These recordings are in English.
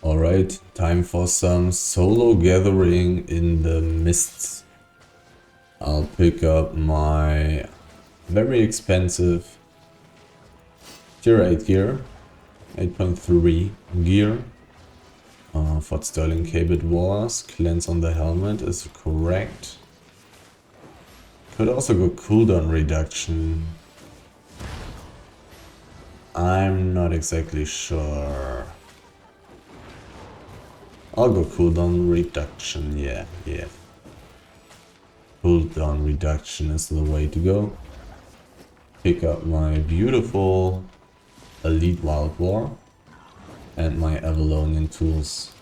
Alright, time for some solo gathering in the mists. I'll pick up my very expensive tier 8 gear, 8.3 gear. For Sterling Cabot Wars, cleanse on the helmet is correct. Could also go cooldown reduction. I'm not exactly sure. I'll go cooldown reduction, yeah. Cooldown reduction is the way to go. Pick up my beautiful Elite Wild Boar and my Avalonian Tools.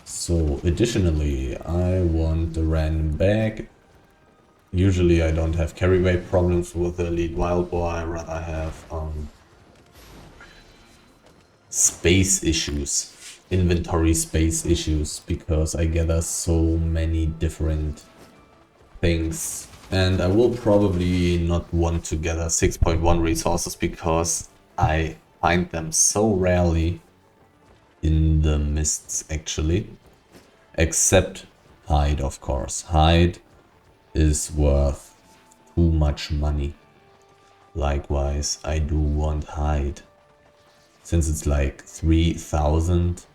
So additionally, I want the random bag. Usually I don't have carry weight problems with the Elite Wild Boar, I rather have space issues. Inventory space issues, because I gather so many different things, and I will probably not want to gather 6.1 resources because I find them so rarely in the mists actually, except hide, of course. Hide is worth too much money. Likewise, I do want hide, since it's like 3,000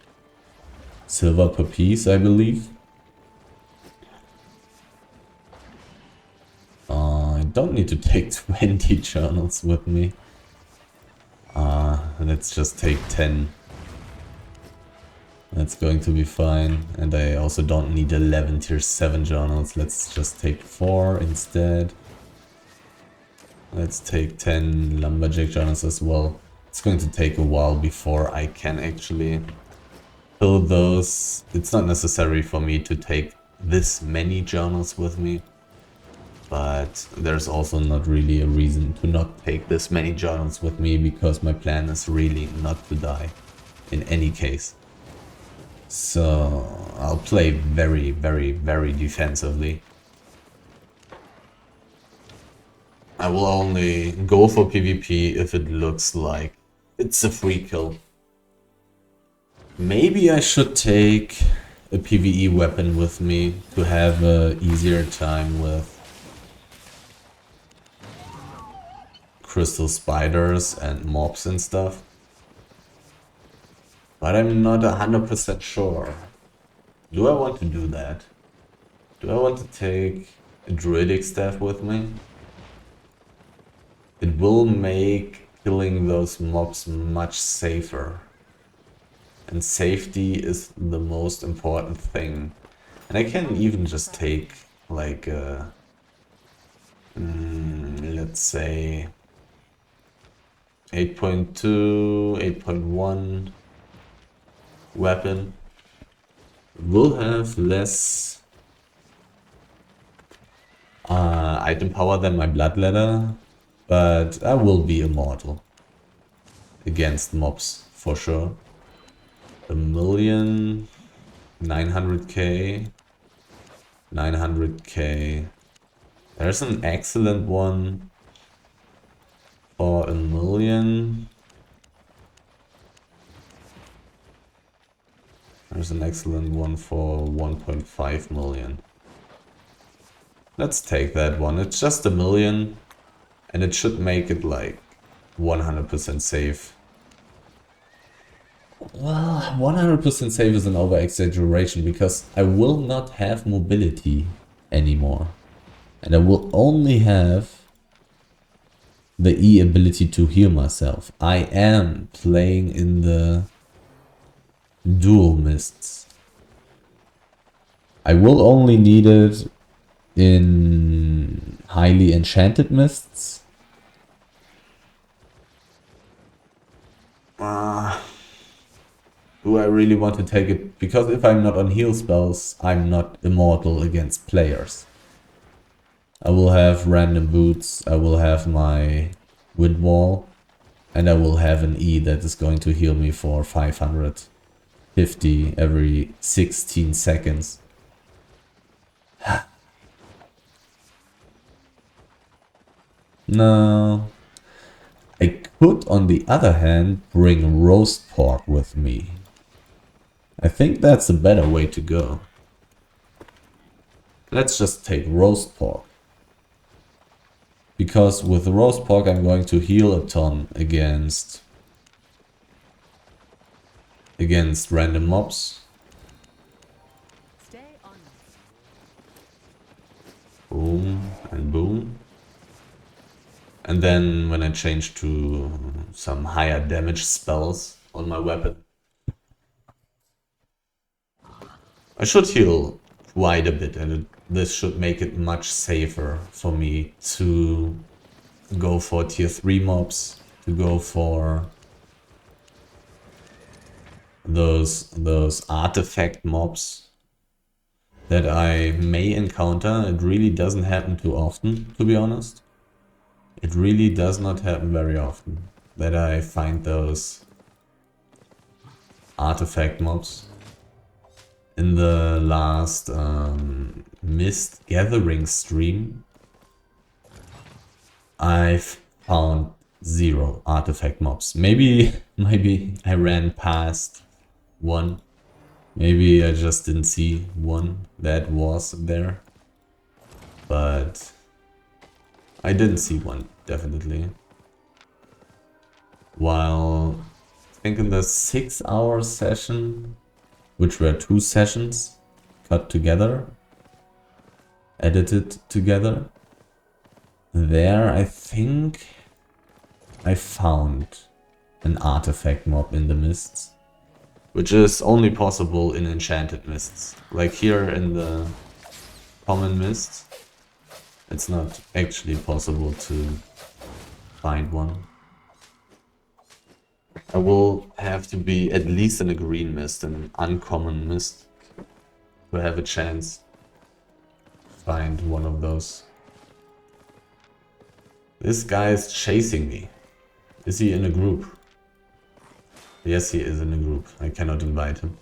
silver per piece, I believe. I don't need to take 20 journals with me. Let's just take 10. That's going to be fine. And I also don't need 11 tier 7 journals. Let's just take 4 instead. Let's take 10 lumberjack journals as well. It's going to take a while before I can actually fill those. It's not necessary for me to take this many journals with me. But there's also not really a reason to not take this many journals with me, because my plan is really not to die in any case. So I'll play very defensively. I will only go for PvP if it looks like it's a free kill. Maybe I should take a PvE weapon with me to have an easier time with crystal spiders and mobs and stuff. But I'm not 100% sure. Do I want to do that? Do I want to take a druidic staff with me? It will make killing those mobs much safer. And safety is the most important thing. And I can even just take like a, let's say 8.2, 8.1 weapon. Will have less item power than my bloodletter, but I will be immortal against mobs for sure. 1,000,000, 900k, 900k. There's an excellent one for 1,000,000. There's an excellent one for 1.5 million. Let's take that one. It's just 1,000,000 and it should make it like 100% safe. Well, 100% safe is an over-exaggeration, because I will not have mobility anymore. And I will only have the E ability to heal myself. I am playing in the dual mists. I will only need it in highly enchanted mists. Do I really want to take it? Because if I'm not on heal spells, I'm not immortal against players. I will have random boots, I will have my wind wall, and I will have an E that is going to heal me for 550 every 16 seconds. No. I could, on the other hand, bring roast pork with me. I think that's a better way to go. Let's just take roast pork. Because with roast pork I'm going to heal a ton against random mobs. Boom and boom. And then when I change to some higher damage spells on my weapon, I should heal quite a bit, and this should make it much safer for me to go for tier 3 mobs, to go for those artifact mobs that I may encounter. It really doesn't happen too often, to be honest. It really does not happen very often that I find those artifact mobs. In the last Mist Gathering stream, I've found 0 artifact mobs. Maybe I ran past one. Maybe I just didn't see one that was there. But I didn't see one, definitely. While I think in the 6-hour session, which were 2 sessions cut together, edited together, there I think I found an artifact mob in the mists, which is only possible in enchanted mists. Like here in the common mist, it's not actually possible to find one. I will have to be at least in a green mist, an uncommon mist, to have a chance to find one of those. This guy is chasing me. Is he in a group? Yes, he is in a group. I cannot invite him.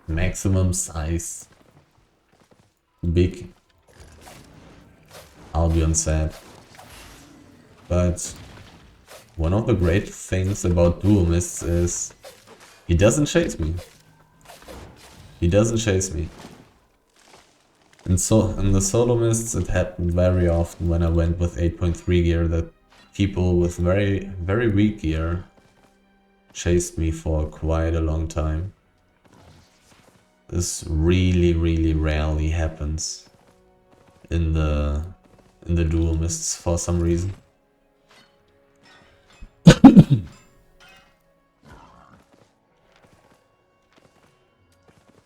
Maximum size. Big. Albion said. But one of the great things about Dual Mists is he doesn't chase me. He doesn't chase me. And so in the solo mists it happened very often when I went with 8.3 gear that people with very weak gear chased me for quite a long time. This really rarely happens in the dual mists for some reason.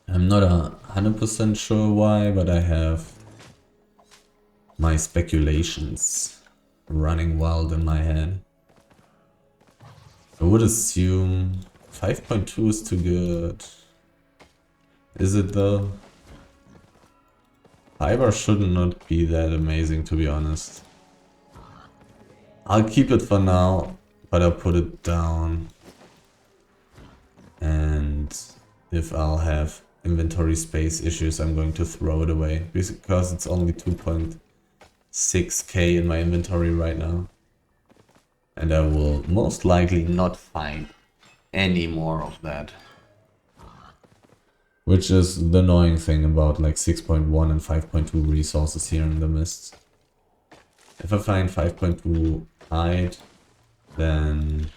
I'm not 100% sure why, but I have my speculations running wild in my head. I would assume 5.2 is too good. Is it though? Fiber should not be that amazing, to be honest. I'll keep it for now, but I'll put it down. And if I'll have inventory space issues, I'm going to throw it away, because it's only 2.6k in my inventory right now. And I will most likely not find any more of that. Which is the annoying thing about like 6.1 and 5.2 resources here in the mists. If I find 5.2 hide, then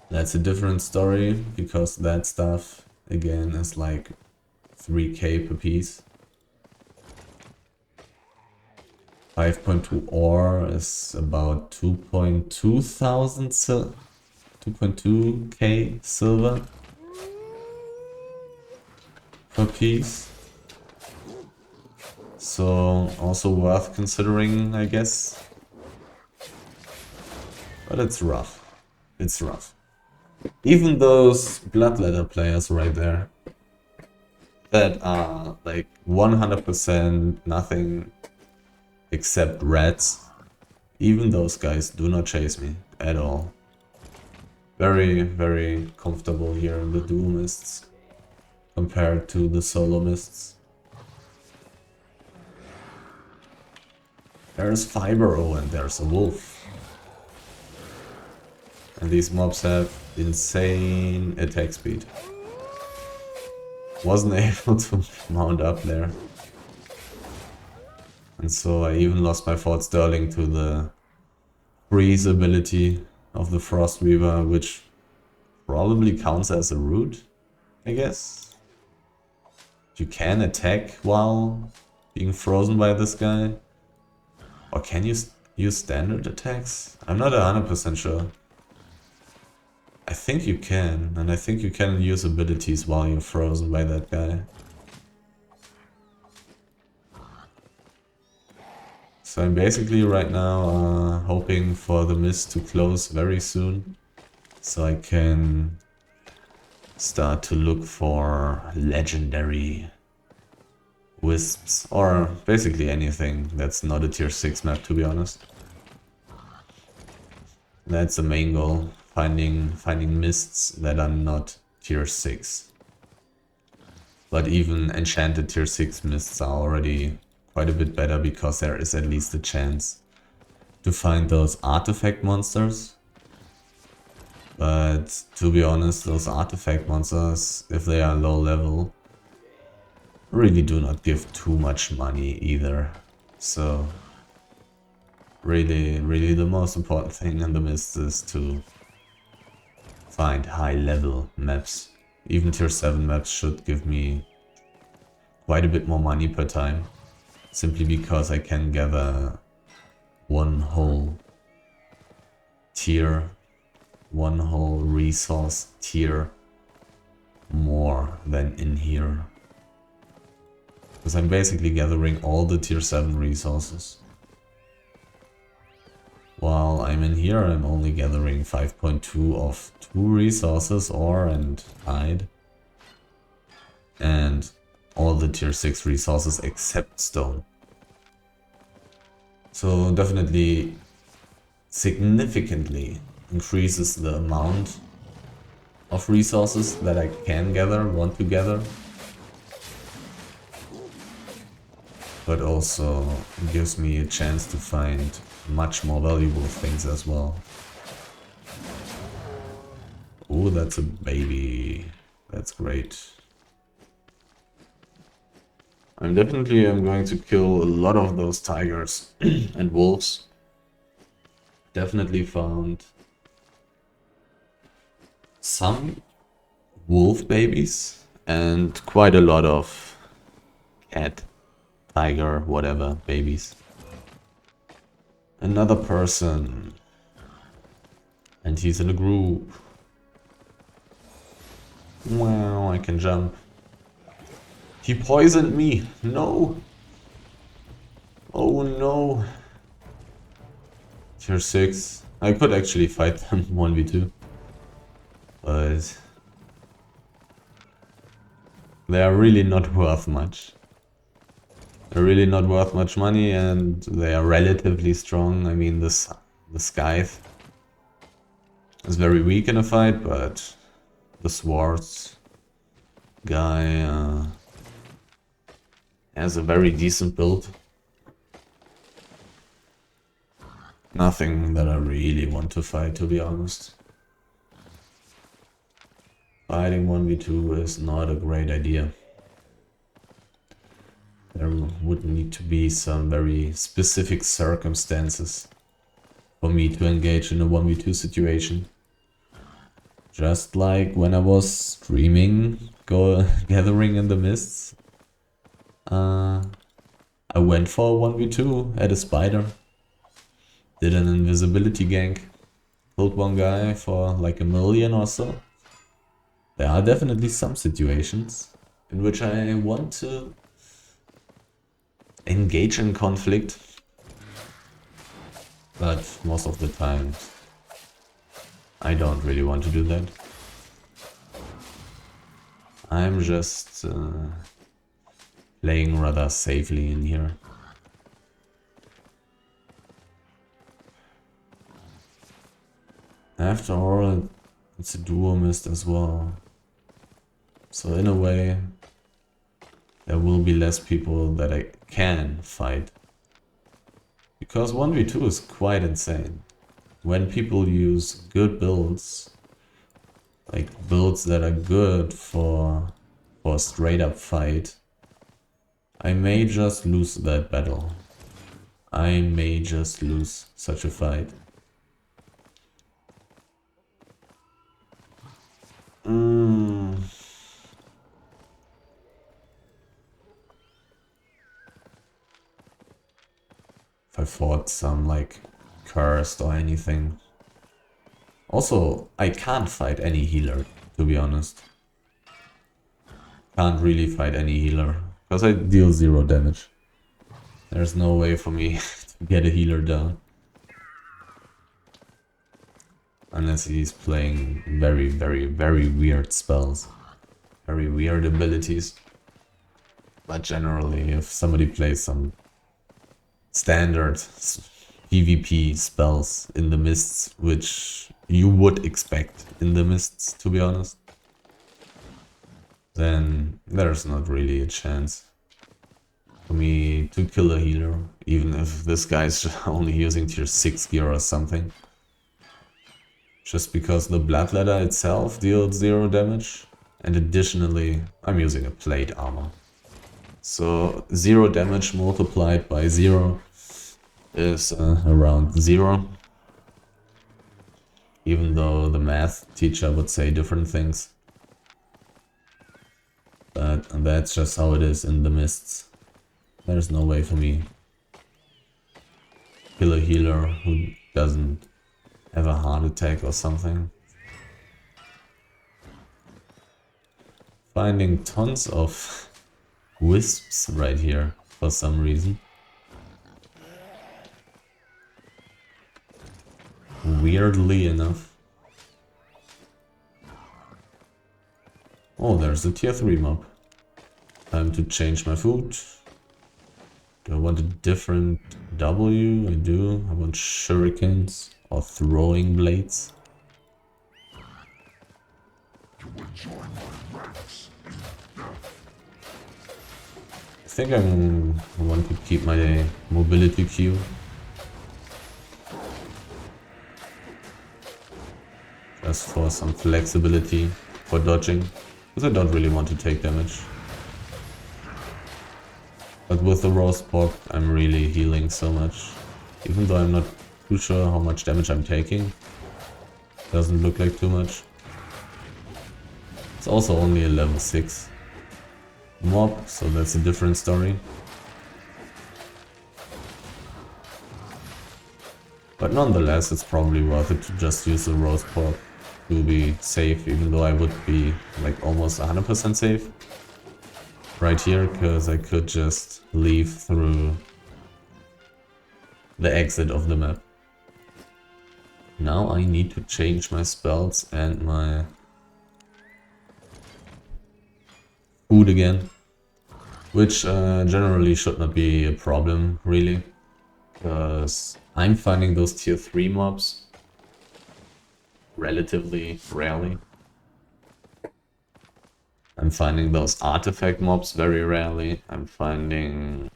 that's a different story, because that stuff again is like 3k per piece. 5.2 ore is about 2.2k silver per piece. So also worth considering, I guess. But it's rough. It's rough. Even those Bloodletter players right there that are like 100% nothing except rats, even those guys do not chase me at all. Very comfortable here in the dual mists compared to the solo mists. There's Fiber, oh, and there's a wolf. And these mobs have insane attack speed. Wasn't able to mount up there. And so I even lost my Fort Sterling to the freeze ability of the Frost Weaver, which probably counts as a root, I guess. You can attack while being frozen by this guy. Or can you use standard attacks? I'm not 100% sure. I think you can, and I think you can use abilities while you're frozen by that guy. So I'm basically right now hoping for the mist to close very soon, so I can start to look for legendary wisps, or basically anything that's not a tier 6 map, to be honest. That's the main goal, finding mists that are not tier 6. But even enchanted tier 6 mists are already quite a bit better, because there is at least a chance to find those artifact monsters. But to be honest, those artifact monsters, if they are low level, really do not give too much money either. So really the most important thing in the mist is to find high level maps. Even tier 7 maps should give me quite a bit more money per time, simply because I can gather one whole tier, one whole resource tier more than in here. Because I'm basically gathering all the tier 7 resources. While I'm in here, I'm only gathering 5.2 of 2 resources, ore and hide. And all the tier 6 resources except stone. So definitely significantly increases the amount of resources that I can gather, want to gather. But also gives me a chance to find much more valuable things as well. Oh, that's a baby. That's great. I'm going to kill a lot of those tigers and wolves. Definitely found some wolf babies and quite a lot of cat, tiger, whatever babies. Another person. And he's in a group. Wow, I can jump. He poisoned me. No. Oh no. Tier 6. I could actually fight them 1v2. But they are really not worth much. They're really not worth much money, and they are relatively strong. I mean, the Scythe is very weak in a fight, but the Swords guy has a very decent build. Nothing that I really want to fight, to be honest. Fighting 1v2 is not a great idea. There would need to be some very specific circumstances for me to engage in a 1v2 situation. Just like when I was streaming Gathering in the Mists. I went for a 1v2 at a spider. Did an invisibility gank. Killed one guy for like 1 million or so. There are definitely some situations in which I want to engage in conflict, but most of the time I don't really want to do that. I'm just playing rather safely in here. After all, it's a duo mist as well, so in a way there will be less people that I can fight. Because 1v2 is quite insane. when people use good builds, like builds that are good for a straight up fight, I may just lose that battle. I may just lose such a fight. If I fought some like cursed or anything. Also, I can't fight any healer, to be honest. Can't really fight any healer, because I deal 0 damage. There's no way for me to get a healer down. Unless he's playing very, very, very weird spells. Very weird abilities. But generally, if somebody plays some standard PvP spells in the mists, which you would expect in the mists, to be honest, then there's not really a chance for me to kill a healer, even if this guy's only using tier 6 gear or something. Just because the Bloodletter itself deals 0 damage, and additionally I'm using a plate armor. So 0 damage multiplied by 0 is around 0. Even though the math teacher would say different things. But that's just how it is in the mists. There's no way for me to kill a healer who doesn't have a heart attack or something. Finding tons of wisps right here for some reason. Weirdly enough. Oh, there's a tier 3 mob. Time to change my food. Do I want a different W? I do. I want shurikens or throwing blades. I think I want to keep my mobility queue. Just for some flexibility for dodging, because I don't really want to take damage. But with the roast pork, I'm really healing so much. Even though I'm not too sure how much damage I'm taking. Doesn't look like too much. It's also only a level 6 mob, so that's a different story. But nonetheless, it's probably worth it to just use the roast pork to be safe, even though I would be like almost 100% safe right here, because I could just leave through the exit of the map. Now I need to change my spells and my food again, which generally should not be a problem, really, because I'm finding those tier 3 mobs relatively rarely. I'm finding those artifact mobs very rarely. I'm finding...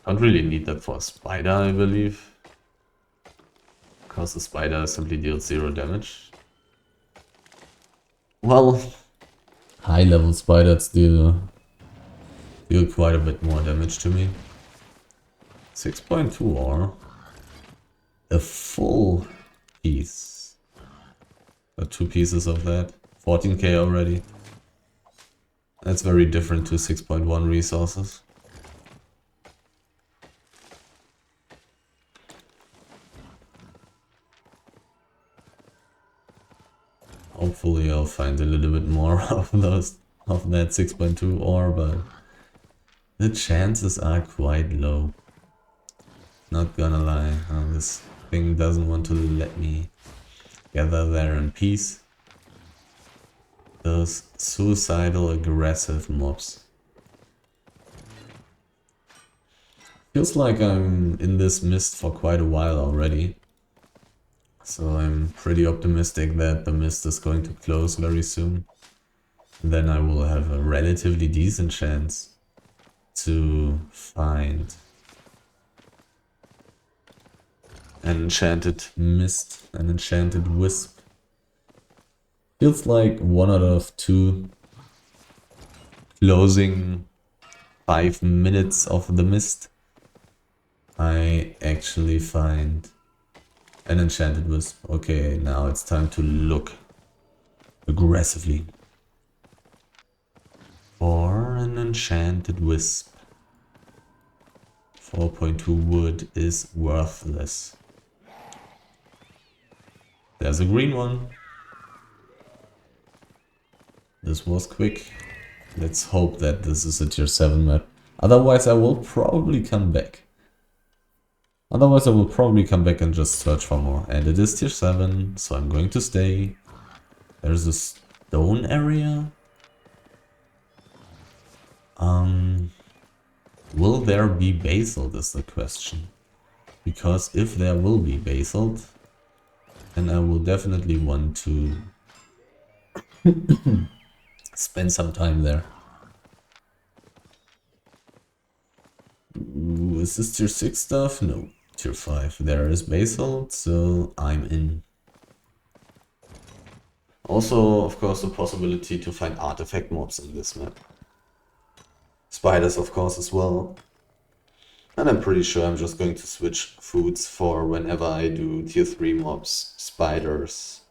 I don't really need that for a spider, I believe. Because the spider simply deals 0 damage. Well, high level spiders deal quite a bit more damage to me. 6.2 ore. A full piece. Or 2 pieces of that. 14k already. That's very different to 6.1 resources. Hopefully I'll find a little bit more of that 6.2 ore, but the chances are quite low. Not gonna lie, this thing doesn't want to let me gather there in peace. Those suicidal aggressive mobs. Feels like I'm in this mist for quite a while already. So I'm pretty optimistic that the mist is going to close very soon. Then I will have a relatively decent chance to find An enchanted mist, an enchanted wisp. Feels like 1 out of 2 closing 5 minutes of the mist. I actually find an enchanted wisp. Okay, now it's time to look aggressively for an enchanted wisp. 4.2 wood is worthless. There's a green one. This was quick. Let's hope that this is a tier 7 map. Otherwise I will probably come back. And just search for more. And it is tier 7, so I'm going to stay. There's a stone area. Will there be basalt is the question. Because if there will be basalt, then I will definitely want to spend some time there. Ooh, is this tier 6 stuff? No, tier 5. There is basalt, so I'm in. Also, of course, the possibility to find artifact mobs in this map. Spiders, of course, as well. And I'm pretty sure I'm just going to switch foods for whenever I do tier 3 mobs. Spiders.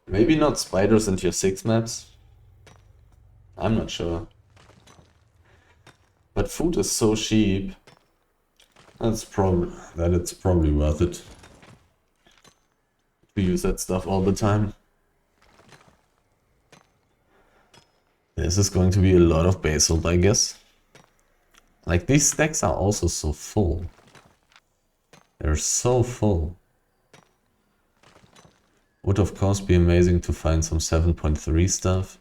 Maybe not spiders in tier 6 maps. I'm not sure. But food is so cheap that it's probably worth it to use that stuff all the time. This is going to be a lot of basalt, I guess. Like, these stacks are also so full. They're so full. Would of course be amazing to find some 7.3 stuff.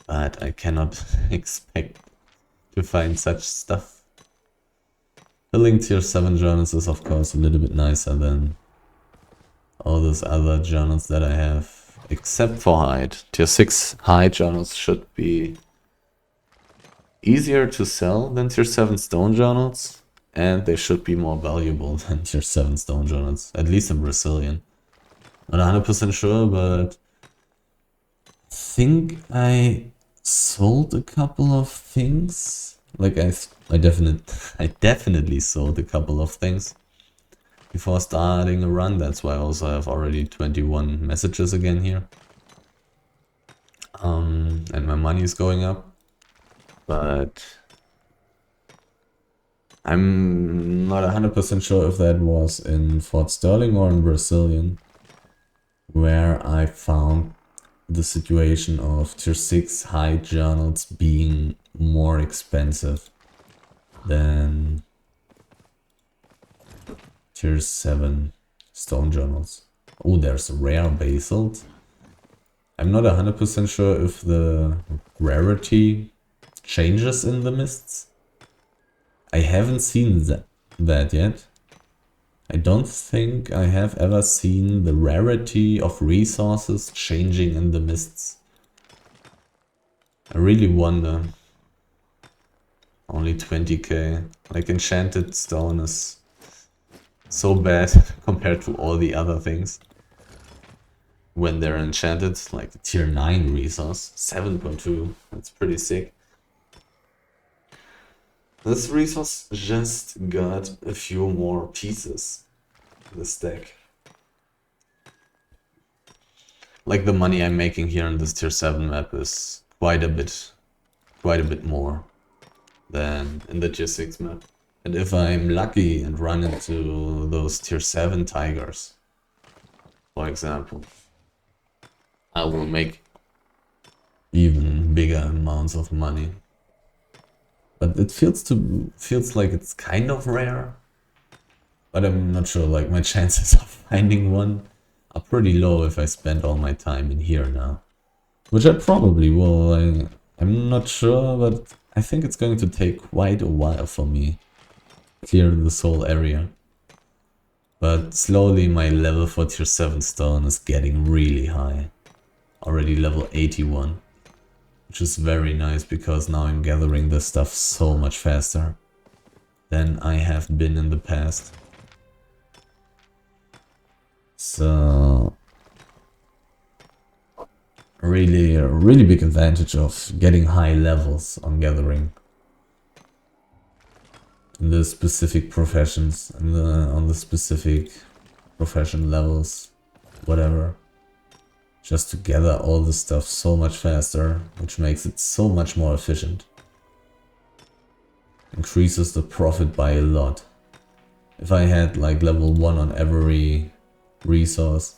But I cannot expect to find such stuff. Filling tier 7 journals is of course a little bit nicer than all those other journals that I have. Except for hide. Tier 6 hide journals should be easier to sell than tier 7 stone journals. And they should be more valuable than tier 7 stone journals. At least in Brazilian. Not 100% sure, but I think I sold a couple of things. Like I definitely sold a couple of things before starting a run. That's why I also have already 21 messages again here. And my money is going up. But I'm not 100% sure if that was in Fort Sterling or in Brazilian, where I found the situation of tier 6 high journals being more expensive than tier 7 stone journals. Oh, there's rare basalt. I'm not 100% sure if the rarity changes in the mists. I haven't seen that yet. I don't think I have ever seen the rarity of resources changing in the mists. I really wonder. Only 20k. Like, enchanted stone is so bad compared to all the other things. When they're enchanted, like a tier 9 resource, 7.2, that's pretty sick. This resource just got a few more pieces in the stack. Like, the money I'm making here in this tier 7 map is quite a bit more than in the tier 6 map. And if I'm lucky and run into those tier 7 tigers, for example, I will make even bigger amounts of money. But it feels like it's kind of rare. But I'm not sure, like, my chances of finding one are pretty low if I spend all my time in here now. Which I probably will. I'm not sure, but I think it's going to take quite a while for me to clear this whole area. But slowly my level for tier 7 stone is getting really high. Already level 81. Which is very nice because now I'm gathering this stuff so much faster. than I have been in the past. So really a really big advantage of getting high levels on gathering in the specific professions and on the specific profession levels, whatever. Just to gather all the stuff so much faster, which makes it so much more efficient. Increases the profit by a lot. If I had like level 1 on every resource,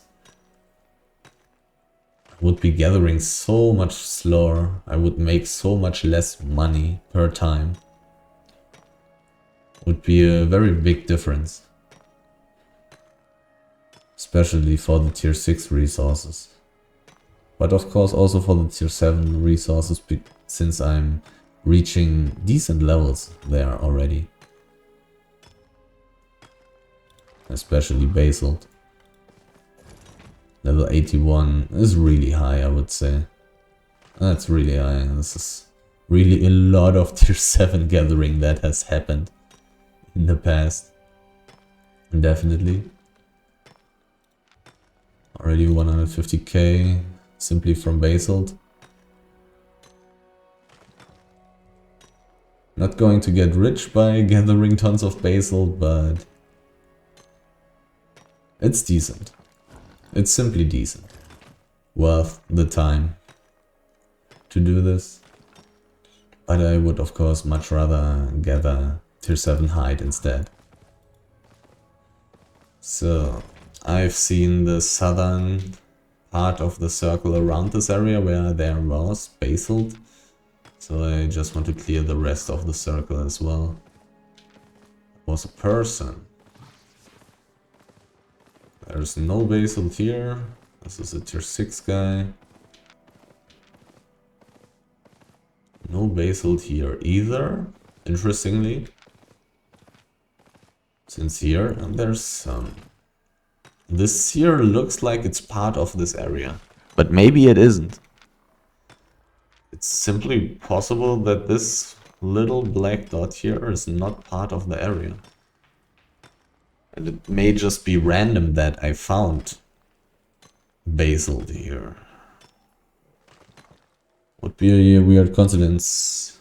I would be gathering so much slower. I would make so much less money per time. Would be a very big difference. Especially for the tier 6 resources. But of course also for the tier 7 resources, since I'm reaching decent levels there already. Especially basalt. Level 81 is really high, I would say. That's really high. This is really a lot of tier 7 gathering that has happened in the past. Definitely. Already 150k simply from basalt. Not going to get rich by gathering tons of basalt, but it's decent. It's simply decent. Worth the time to do this. But I would of course much rather gather tier 7 hide instead. So I've seen the southern part of the circle around this area where there was basalt. So I just want to clear the rest of the circle as well. There was a person. There's no basalt here. This is a tier 6 guy. No basalt here either, interestingly. Since here, and there's some. This here looks like it's part of this area, but maybe it isn't. It's simply possible that this little black dot here is not part of the area. And it may just be random that I found basalt here. Would be a weird coincidence.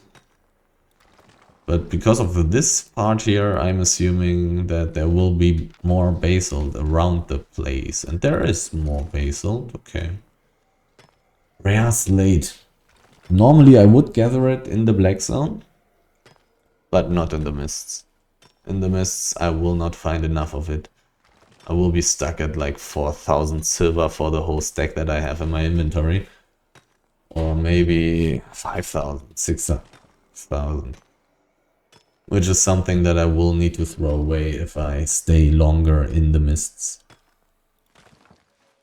But because of this part here, I'm assuming that there will be more basalt around the place. And there is more basalt, okay. Rare slate. Normally I would gather it in the black zone, but not in the mists. In the mists I will not find enough of it. I will be stuck at like 4,000 silver for the whole stack that I have in my inventory. Or maybe 5,000, 6,000. Which is something that I will need to throw away if I stay longer in the mists.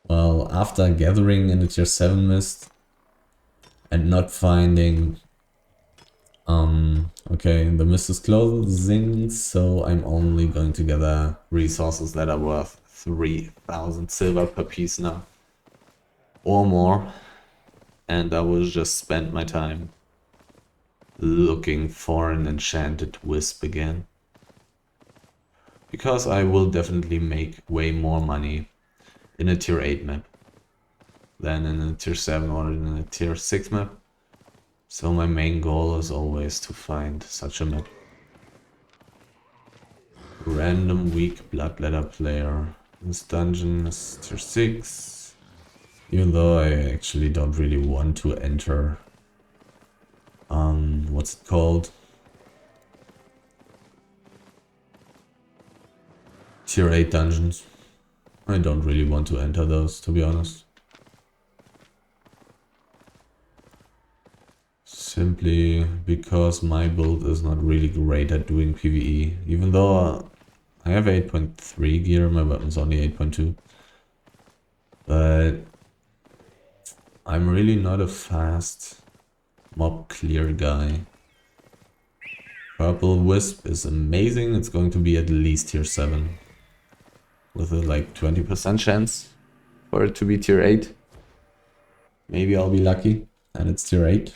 Well, after gathering in the tier 7 mist and not finding... okay, the mist is closing, so I'm only going to gather resources that are worth 3,000 silver per piece now. Or more. And I will just spend my time looking for an enchanted wisp again. Because I will definitely make way more money in a tier 8 map than in a tier 7 or in a tier 6 map. So my main goal is always to find such a map. Random weak bloodletter player. This dungeon is tier 6. Even though I actually don't really want to enter what's it called? Tier 8 dungeons. I don't really want to enter those, to be honest. Simply because my build is not really great at doing PvE. Even though I have 8.3 gear, my weapon's only 8.2. But I'm really not a fast mob clear guy. Purple Wisp is amazing. It's going to be at least tier 7. With a like 20% chance for it to be tier 8. Maybe I'll be lucky and it's tier 8.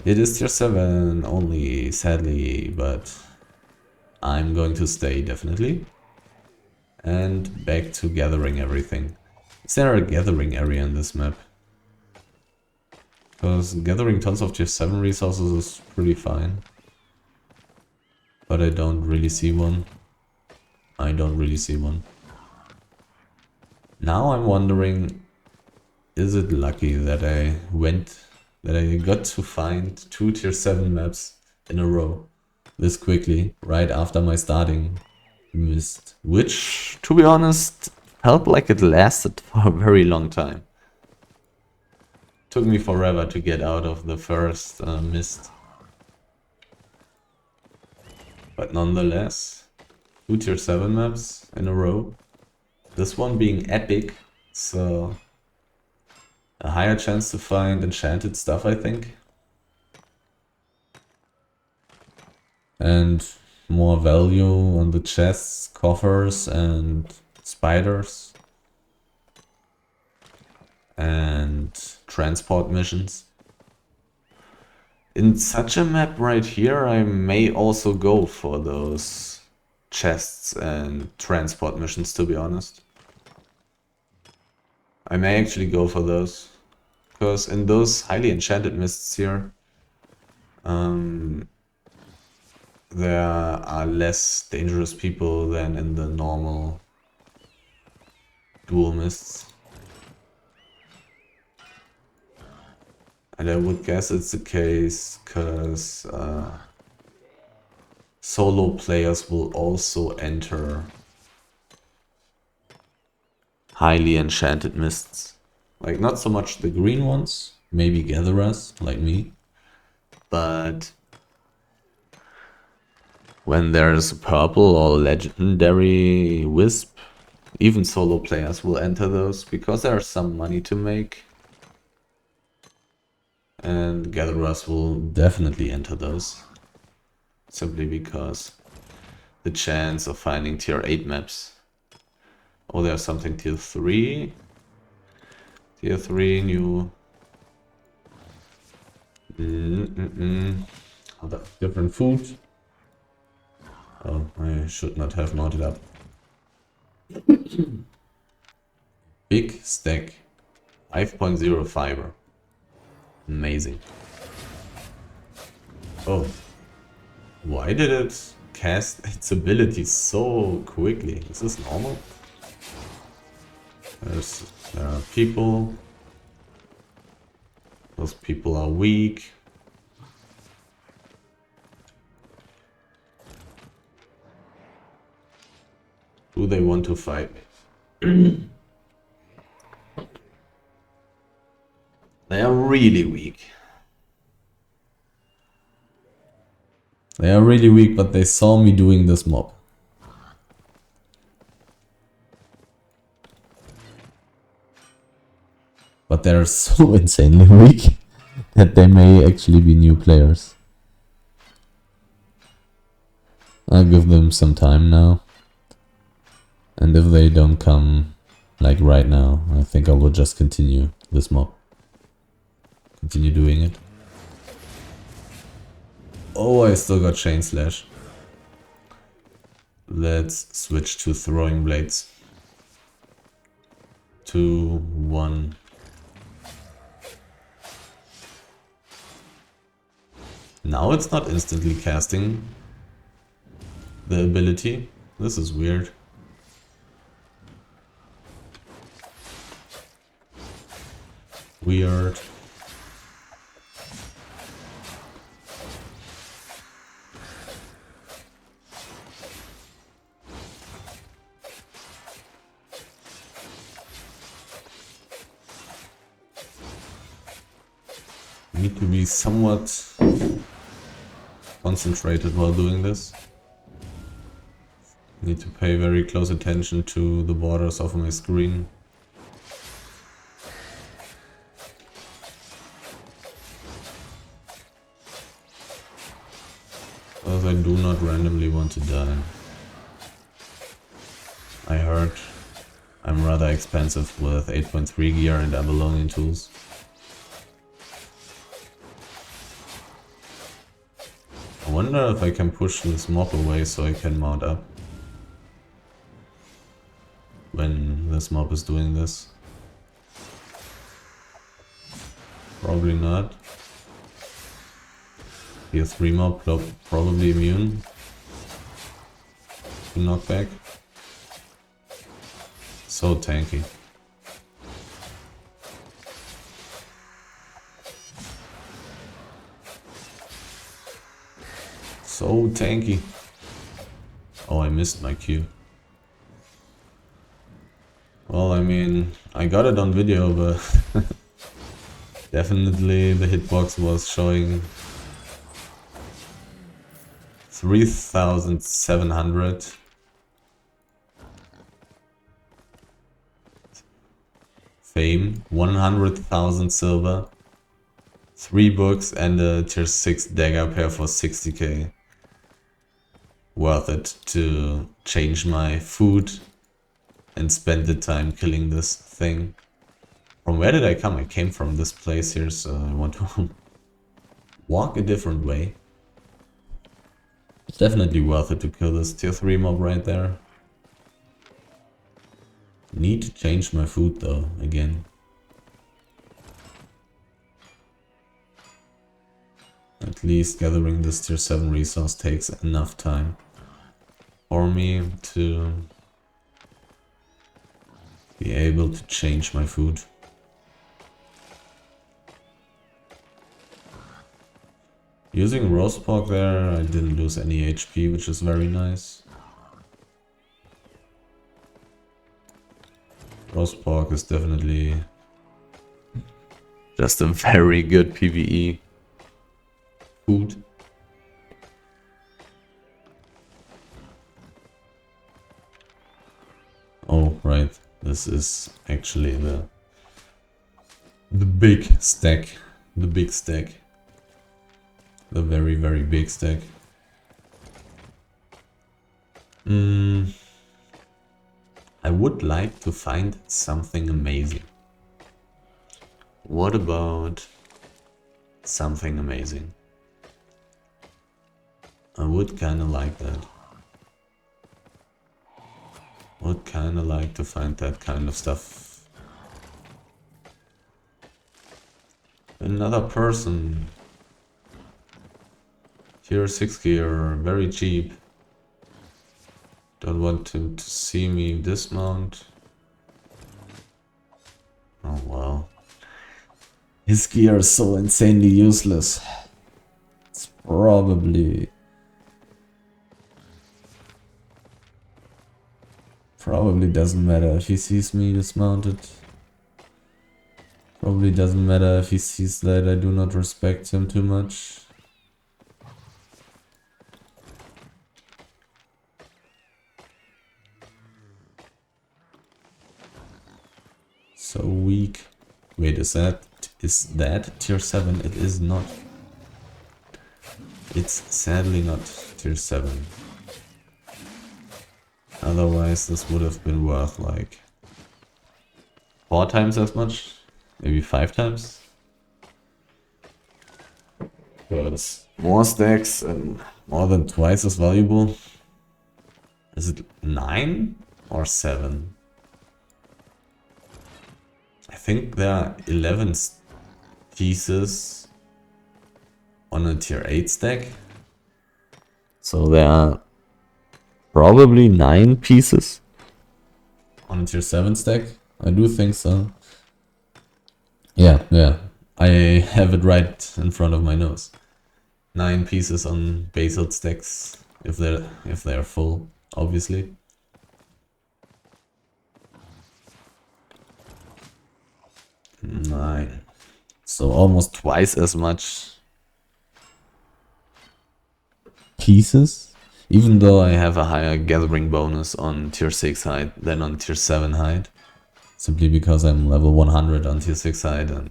It is tier 7 only, sadly, but I'm going to stay, definitely. And back to gathering everything. Is there a gathering area in this map? Because gathering tons of tier 7 resources is pretty fine. But I don't really see one. I don't really see one. Now I'm wondering, is it lucky that I got to find 2 tier 7 maps in a row this quickly, right after my starting mist, which, to be honest, felt like it lasted for a very long time. Took me forever to get out of the first mist. But nonetheless, 2 tier 7 maps in a row. This one being epic, so a higher chance to find enchanted stuff, I think. And more value on the chests, coffers, and spiders. And transport missions. In such a map right here, I may also go for those chests and transport missions, to be honest. I may actually go for those. Because in those highly enchanted mists here, there are less dangerous people than in the normal dual mists. And I would guess it's the case because solo players will also enter highly enchanted mists. Like, not so much the green ones, maybe gatherers like me, but when there's a purple or legendary wisp, even solo players will enter those because there's some money to make. And gatherers will definitely enter those. Simply because the chance of finding tier 8 maps. Oh, there's something tier 3. Tier 3 new. Other different food. Oh, I should not have mounted up. Big stack. 5.0 fiber. Amazing. Oh. Why did it cast its ability so quickly? Is this normal? There are people. Those people are weak. Do they want to fight me? They are really weak. They are really weak, but they saw me doing this mob. But they're so insanely weak that they may actually be new players. I'll give them some time now. And if they don't come, like right now, I think I will just continue this mob. Continue doing it. Oh, I still got Chain Slash. Let's switch to Throwing Blades. 2, 1. Now it's not instantly casting the ability. This is weird. Weird. Need to be somewhat concentrated while doing this. Need to pay very close attention to the borders of my screen. Because I do not randomly want to die. I heard I'm rather expensive with 8.3 Gear and Avalonian Tools. I wonder if I can push this mob away so I can mount up when this mob is doing this. Probably not. Tier 3 mob, probably immune to knockback. So tanky. So tanky. Oh, I missed my Q. Well, I mean, I got it on video, but definitely the hitbox was showing 3,700. Fame, 100,000 silver, 3 books and a tier 6 dagger pair for 60k. Worth it to change my food and spend the time killing this thing. From where did I come? I came from this place here, so I want to walk a different way. It's definitely worth it to kill this tier 3 mob right there. Need to change my food though, again. At least gathering this tier 7 resource takes enough time for me to be able to change my food. Using roast pork there, I didn't lose any HP, which is very nice. Roast pork is definitely just a very good PvE food. Oh, right. This is actually the big stack. The big stack. The very, very big stack. I would like to find something amazing. What about something amazing? I would kinda like that. Would kinda like to find that kind of stuff. Another person. Tier 6 gear, very cheap. Don't want him to see me dismount. Oh well. His gear is so insanely useless. It's probably doesn't matter if he sees me dismounted. Probably doesn't matter if he sees that I do not respect him too much. So weak. Wait, is that tier 7? It is not. It's sadly not tier 7. Otherwise this would have been worth like 4 times as much, maybe 5 times. Because more stacks and more than twice as valuable. Is it 9 or 7? I think there are 11 pieces on a tier 8 stack. So there are probably 9 pieces on a tier 7 stack. I do think so. Yeah. I have it right in front of my nose. 9 pieces on basalt stacks if they're full, obviously. Nine. So almost twice as much pieces, even though I have a higher gathering bonus on tier 6 hide than on tier 7 hide, simply because I'm level 100 on tier 6 hide and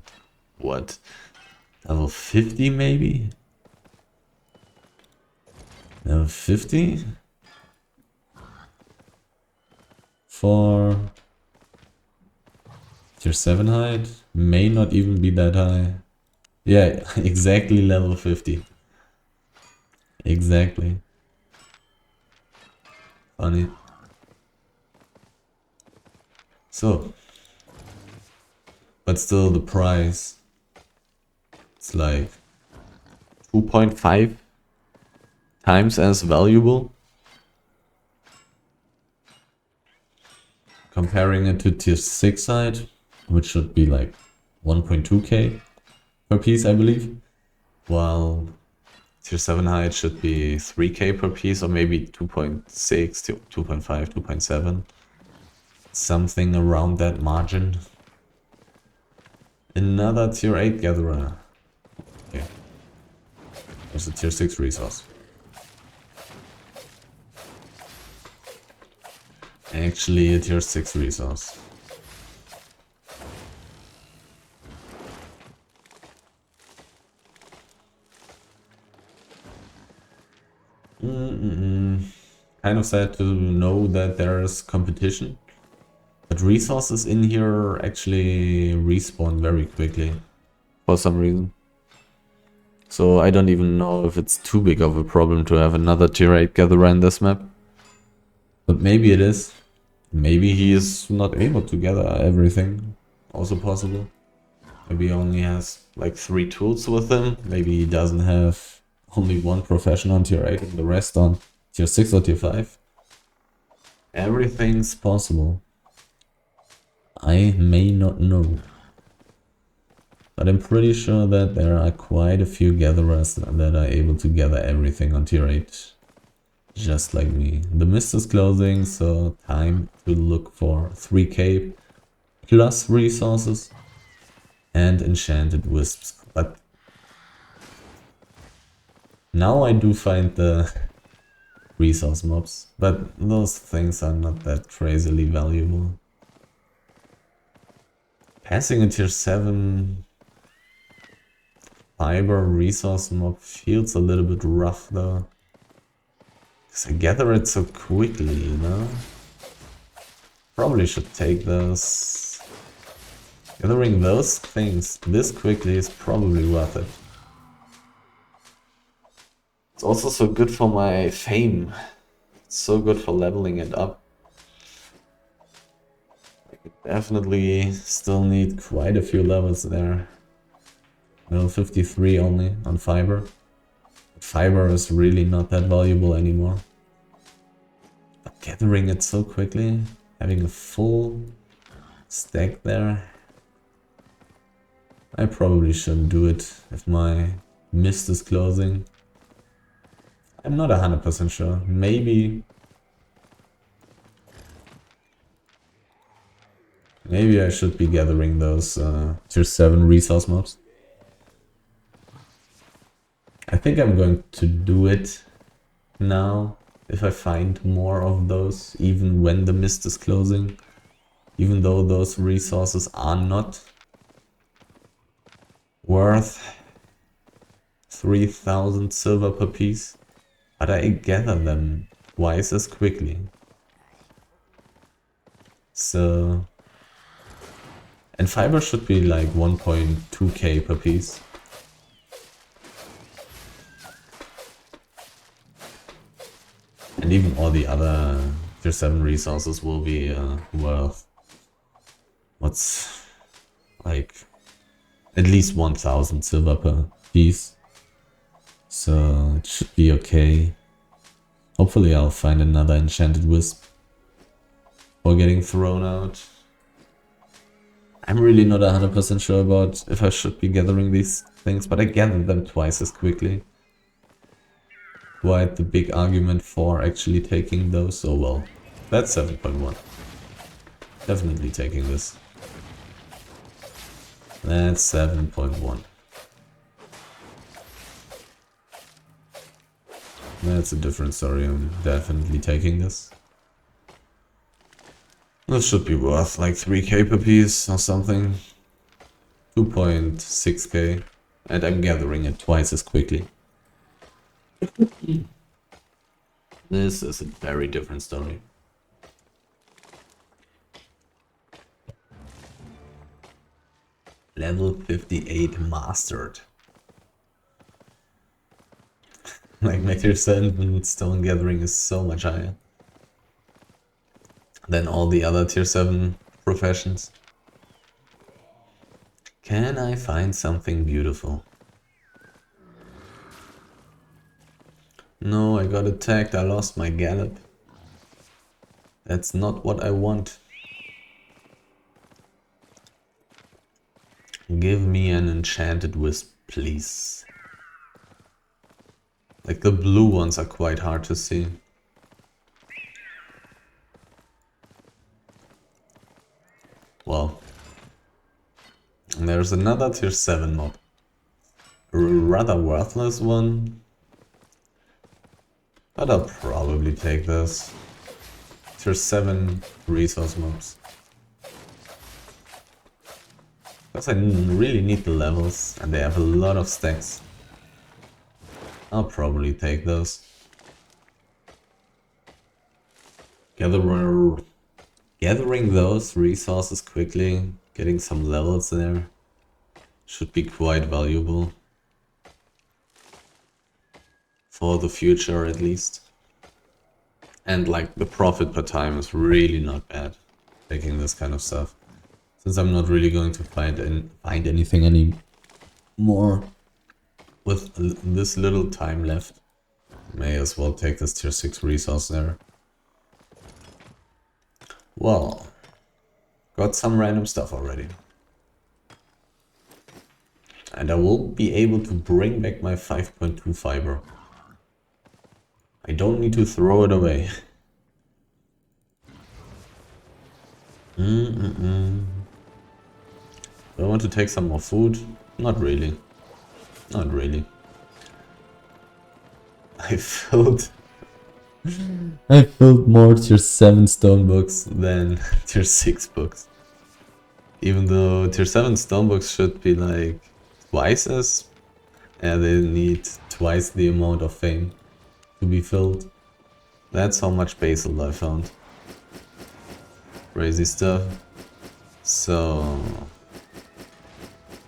what, level 50 maybe? Level 50? For tier 7 hide? May not even be that high. Yeah, exactly level 50. Exactly. Funny. So, but still the price, it's like 2.5 times as valuable. Comparing it to tier 6 side, which should be like 1.2k per piece, I believe. While tier 7 height should be 3k per piece, or maybe 2.6, 2.5, 2.7. Something around that margin. Another tier 8 gatherer. Okay. There's a tier 6 resource. Actually, a tier 6 resource. Kind of sad to know that there's competition. But resources in here actually respawn very quickly. For some reason. So I don't even know if it's too big of a problem to have another tier 8 gatherer in this map. But maybe it is. Maybe he is not able to gather everything. Also possible. Maybe he only has like 3 tools with him. Maybe he doesn't have only one profession on tier 8 and the rest on tier 6 or tier 5. Everything's possible. I may not know. But I'm pretty sure that there are quite a few gatherers that are able to gather everything on tier 8. Just like me. The mist is closing, so time to look for 3k plus resources and enchanted wisps. But now I do find the resource mobs, but those things are not that crazily valuable. Passing a tier 7 fiber resource mob feels a little bit rough though. Because I gather it so quickly, you know? Probably should take those. Gathering those things this quickly is probably worth it. It's also so good for my fame. It's so good for leveling it up. I could definitely still need quite a few levels there. No, 53 only on fiber. Fiber is really not that valuable anymore. But gathering it so quickly, having a full stack there, I probably shouldn't do it if my mist is closing. I'm not 100% sure. Maybe I should be gathering those tier 7 resource mobs. I think I'm going to do it now if I find more of those, even when the mist is closing. Even though those resources are not worth 3000 silver per piece, but I gather them twice as quickly. So... and fiber should be like 1.2k per piece. And even all the other tier 7 resources will be worth... what's... like... at least 1000 silver per piece. So it should be okay. Hopefully I'll find another enchanted wisp for getting thrown out. I'm really not 100% sure about if I should be gathering these things, but I gathered them twice as quickly. Quite the big argument for actually taking those. Oh well, that's 7.1. Definitely taking this. That's 7.1. That's a different story. I'm definitely taking this. This should be worth like 3k per piece or something. 2.6k. And I'm gathering it twice as quickly. This is a very different story. Level 58 mastered. Like My tier 7 stone gathering is so much higher than all the other tier 7 professions. Can I find something beautiful? No, I got attacked, I lost my gallop. That's not what I want. Give me an enchanted wisp, please. Like the blue ones are quite hard to see. Well, and there's another tier 7 mob. A rather worthless one. But I'll probably take this. Tier 7 resource mobs. Because I really need the levels and they have a lot of stacks. I'll probably take those. Gathering those resources quickly, getting some levels there, should be quite valuable. For the future at least. And like the profit per time is really not bad, taking this kind of stuff. Since I'm not really going to find anything anymore with this little time left, may as well take this tier 6 resource there. Well, got some random stuff already. And I will be able to bring back my 5.2 fiber. I don't need to throw it away. Do I want to take some more food? Not really. Not really. I filled more tier 7 stone books than tier 6 books. Even though tier 7 stone books should be like twice as... and they need twice the amount of fame to be filled. That's how much basil I found. Crazy stuff. So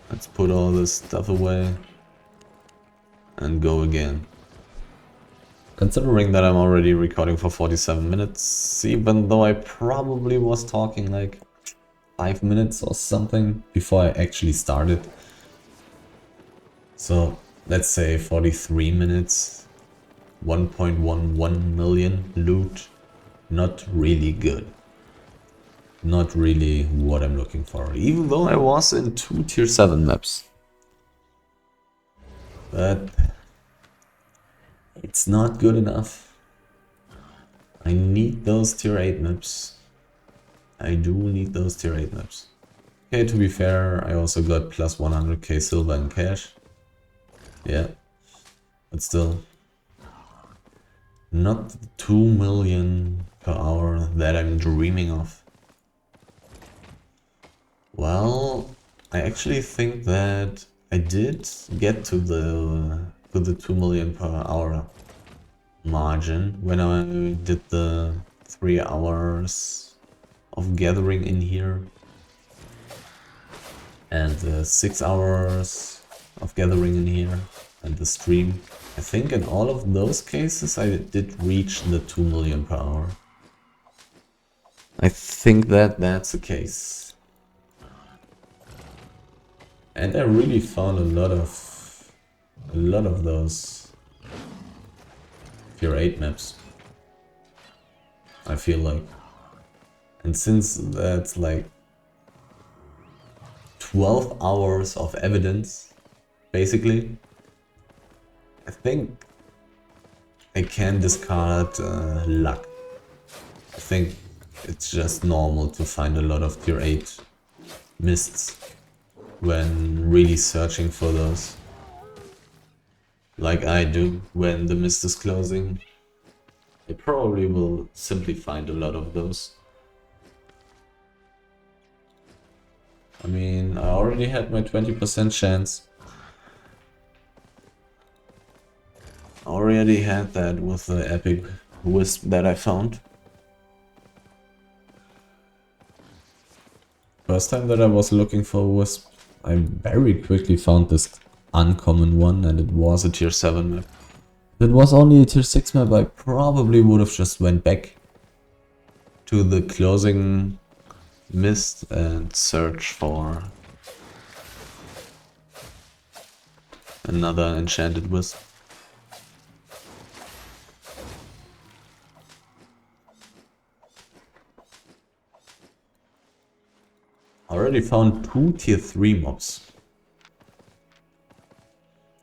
let's put all this stuff away and go again. Considering that I'm already recording for 47 minutes, even though I probably was talking like 5 minutes or something before I actually started. So let's say 43 minutes, 1.11 million loot, not really good. Not really what I'm looking for, even though I was in 2 tier 7 maps. But it's not good enough. I need those tier 8 maps. I do need those tier 8 maps. Okay, to be fair, I also got plus 100k silver in cash. Yeah, but still. Not the 2 million per hour that I'm dreaming of. Well, I actually think that I did get to the 2 million per hour margin when I did the 3 hours of gathering in here and the 6 hours of gathering in here and the stream. I think in all of those cases I did reach the 2 million per hour. I think that that's the case. And I really found a lot of those tier 8 maps, I feel like. And since that's like 12 hours of evidence, basically, I think I can discard luck. I think it's just normal to find a lot of tier 8 mists when really searching for those. Like I do when the mist is closing. I probably will simply find a lot of those. I mean, I already had my 20% chance. I already had that with the epic wisp that I found. First time that I was looking for a wisp, I very quickly found this uncommon one, and it was a tier 7 map. If it was only a tier 6 map, I probably would have just went back to the closing mist and searched for another enchanted wisp. Already found 2 tier 3 mobs.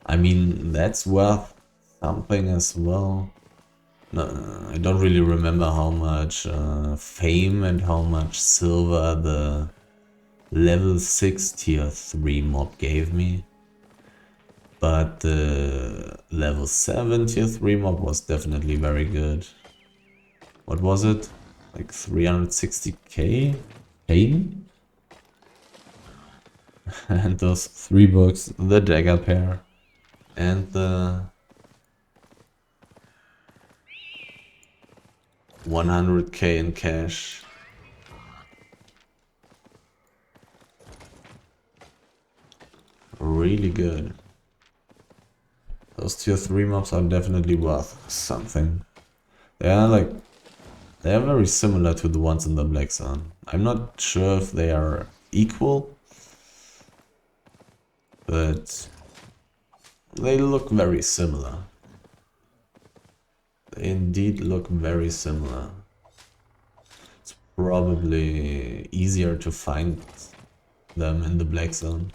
I mean, that's worth something as well. No, I don't really remember how much fame and how much silver the level 6 tier 3 mob gave me. But the level 7 tier 3 mob was definitely very good. What was it? Like 360k? Pain? And those 3 books, the dagger pair, and the 100k in cash. Really good. Those tier 3 mobs are definitely worth something. They are very similar to the ones in the Black Zone. I'm not sure if they are equal, but they look very similar. They indeed look very similar. It's probably easier to find them in the Black Zone.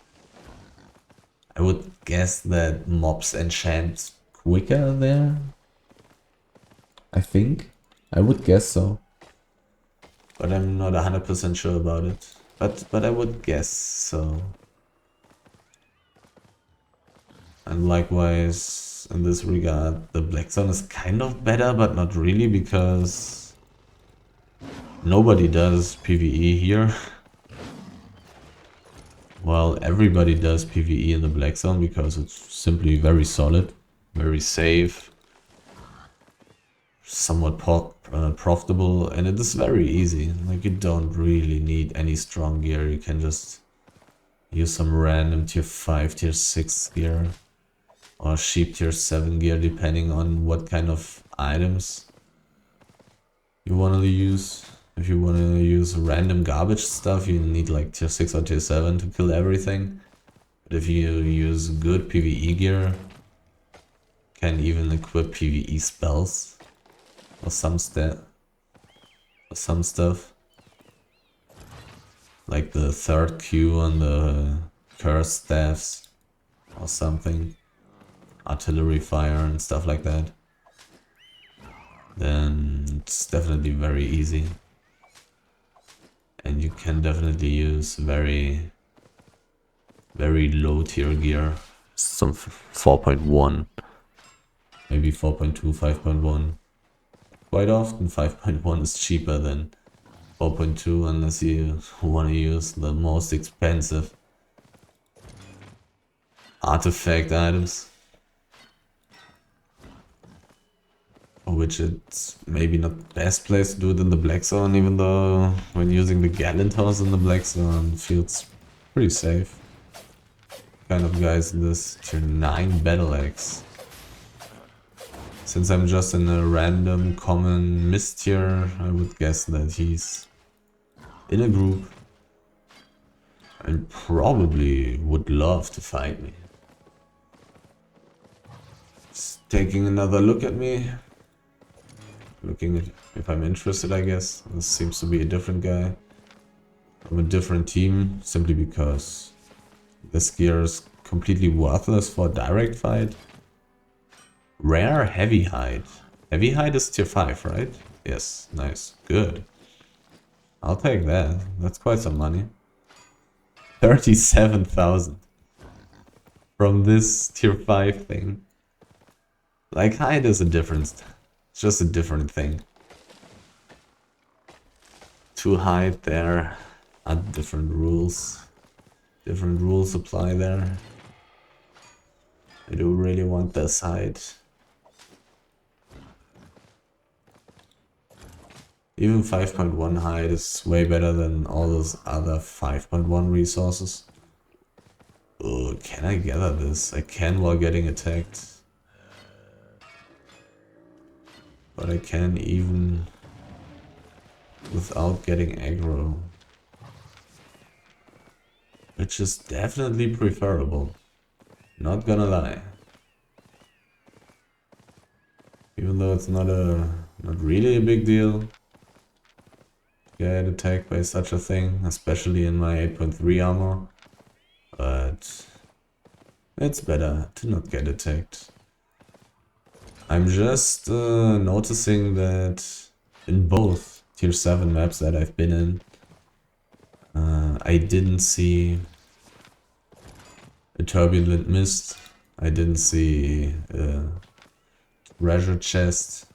I would guess that mobs enchant quicker there. I think. I would guess so. But I'm not 100% sure about it. But I would guess so. And likewise, in this regard, the Black Zone is kind of better, but not really, because nobody does PvE here. Well, everybody does PvE in the Black Zone because it's simply very solid, very safe, somewhat profitable, and it is very easy. Like, you don't really need any strong gear. You can just use some random tier 5, tier 6 gear, or cheap tier 7 gear, depending on what kind of items you want to use. If you want to use random garbage stuff, you need like tier 6 or tier 7 to kill everything. But if you use good PvE gear, can even equip PvE spells or some stuff. Like the third Q on the curse staffs or something. Artillery fire and stuff like that. Then it's definitely very easy. And you can definitely use very low tier gear. Some 4.1. Maybe 4.2, 5.1. Quite often 5.1 is cheaper than 4.2 unless you want to use the most expensive artifact items. Which it's maybe not the best place to do it in the Black Zone, even though when using the Gallant House in the Black Zone feels pretty safe. Kind of guys in this tier 9 battle axe. Since I'm just in a random common mist tier, I would guess that he's in a group and probably would love to fight me. Just taking another look at me. Looking at if I'm interested, I guess. This seems to be a different guy from a different team, simply because this gear is completely worthless for a direct fight. Rare heavy hide. Heavy hide is tier 5, right? Yes, nice, good. I'll take that. That's quite some money. 37,000 from this tier 5 thing. Like, hide is a difference. It's just a different thing. To hide there are different rules. Different rules apply there. I do really want this hide. Even 5.1 hide is way better than all those other 5.1 resources. Oh, can I gather this? I can while getting attacked. But I can even without getting aggro. Which is definitely preferable. Not gonna lie. Even though it's not really a big deal. Get attacked by such a thing, especially in my 8.3 armor. But it's better to not get attacked. I'm just noticing that in both tier 7 maps that I've been in, I didn't see a turbulent mist. I didn't see a treasure chest.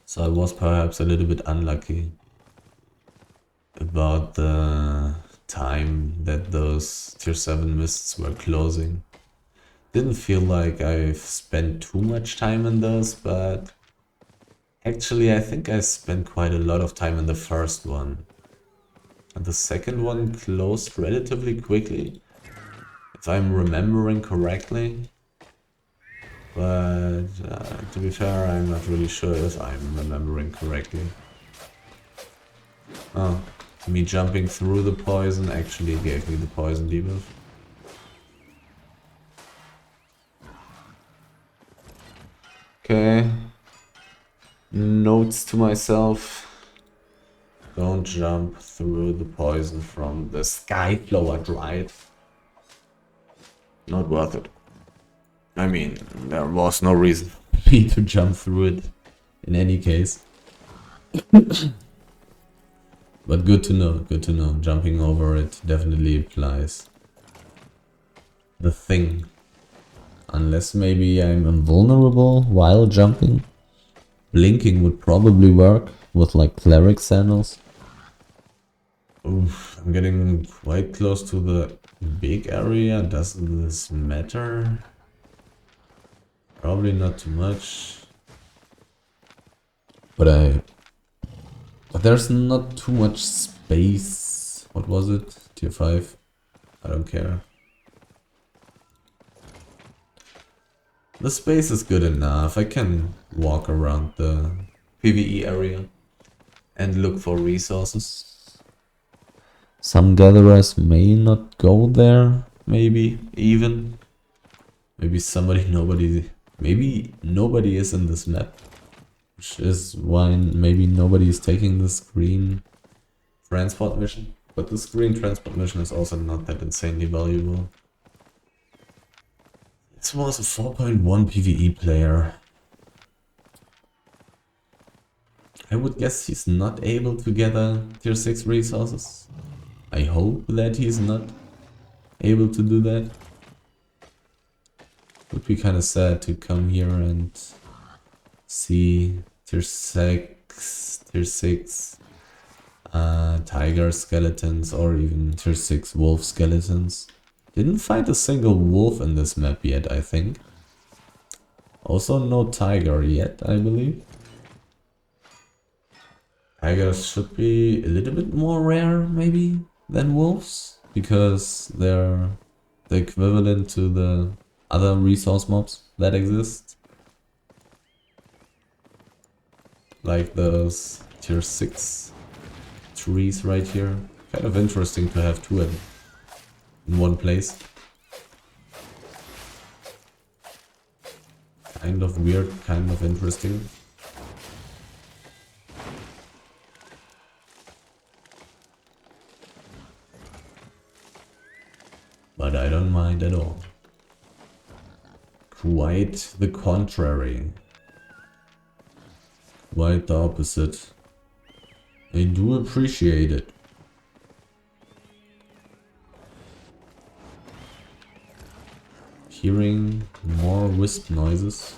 So I was perhaps a little bit unlucky about the time that those tier 7 mists were closing. Didn't feel like I've spent too much time in those, but actually I think I spent quite a lot of time in the first one. And the second one closed relatively quickly, if I'm remembering correctly. But to be fair, I'm not really sure if I'm remembering correctly. Oh, me jumping through the poison actually gave me the poison debuff. Okay. Notes to myself. Don't jump through the poison from the Skyflower Drive. Not worth it. I mean, there was no reason for me to jump through it in any case. But good to know, good to know. Jumping over it definitely applies. The thing. Unless maybe I'm invulnerable while jumping. Blinking would probably work with like cleric sandals. Oof, I'm getting quite close to the big area. Does this matter? Probably not too much. But there's not too much space. What was it? Tier 5? I don't care. The space is good enough. I can walk around the PvE area and look for resources. Some gatherers may not go there, maybe even. Maybe maybe nobody is in this map. Which is why maybe nobody is taking this green transport mission. But this green transport mission is also not that insanely valuable. This was a 4.1 PvE player. I would guess he's not able to gather tier 6 resources. I hope that he's not able to do that. Would be kind of sad to come here and see tier 6 tiger skeletons or even tier 6 wolf skeletons. Didn't find a single wolf in this map yet, I think. Also no tiger yet, I believe. Tigers should be a little bit more rare, maybe, than wolves. Because they're the equivalent to the other resource mobs that exist. Like those tier 6 trees right here. Kind of interesting to have two in one place. Kind of weird, kind of interesting. But I don't mind at all. Quite the contrary. Quite the opposite. I do appreciate it. Hearing more wisp noises.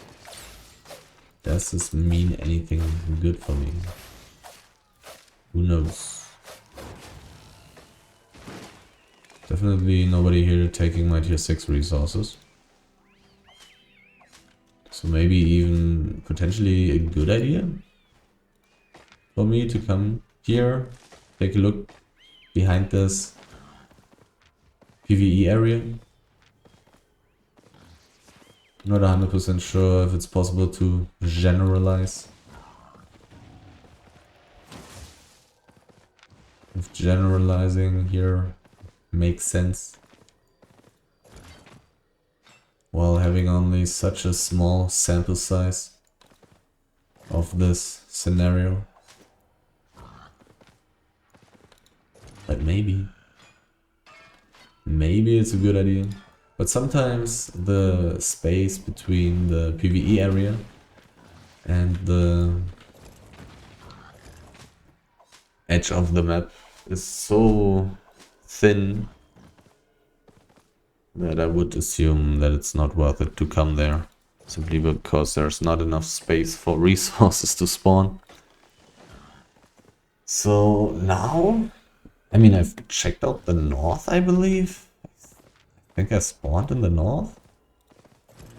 Does this mean anything good for me? Who knows? Definitely nobody here taking my tier 6 resources. So maybe even potentially a good idea for me to come here, take a look behind this PvE area. Not 100% sure if it's possible to generalize. If generalizing here makes sense. While having only such a small sample size of this scenario. But maybe it's a good idea. But sometimes the space between the PvE area and the edge of the map is so thin that I would assume that it's not worth it to come there. Simply because there's not enough space for resources to spawn. So now, I mean, I've checked out the north, I believe. I think I spawned in the north?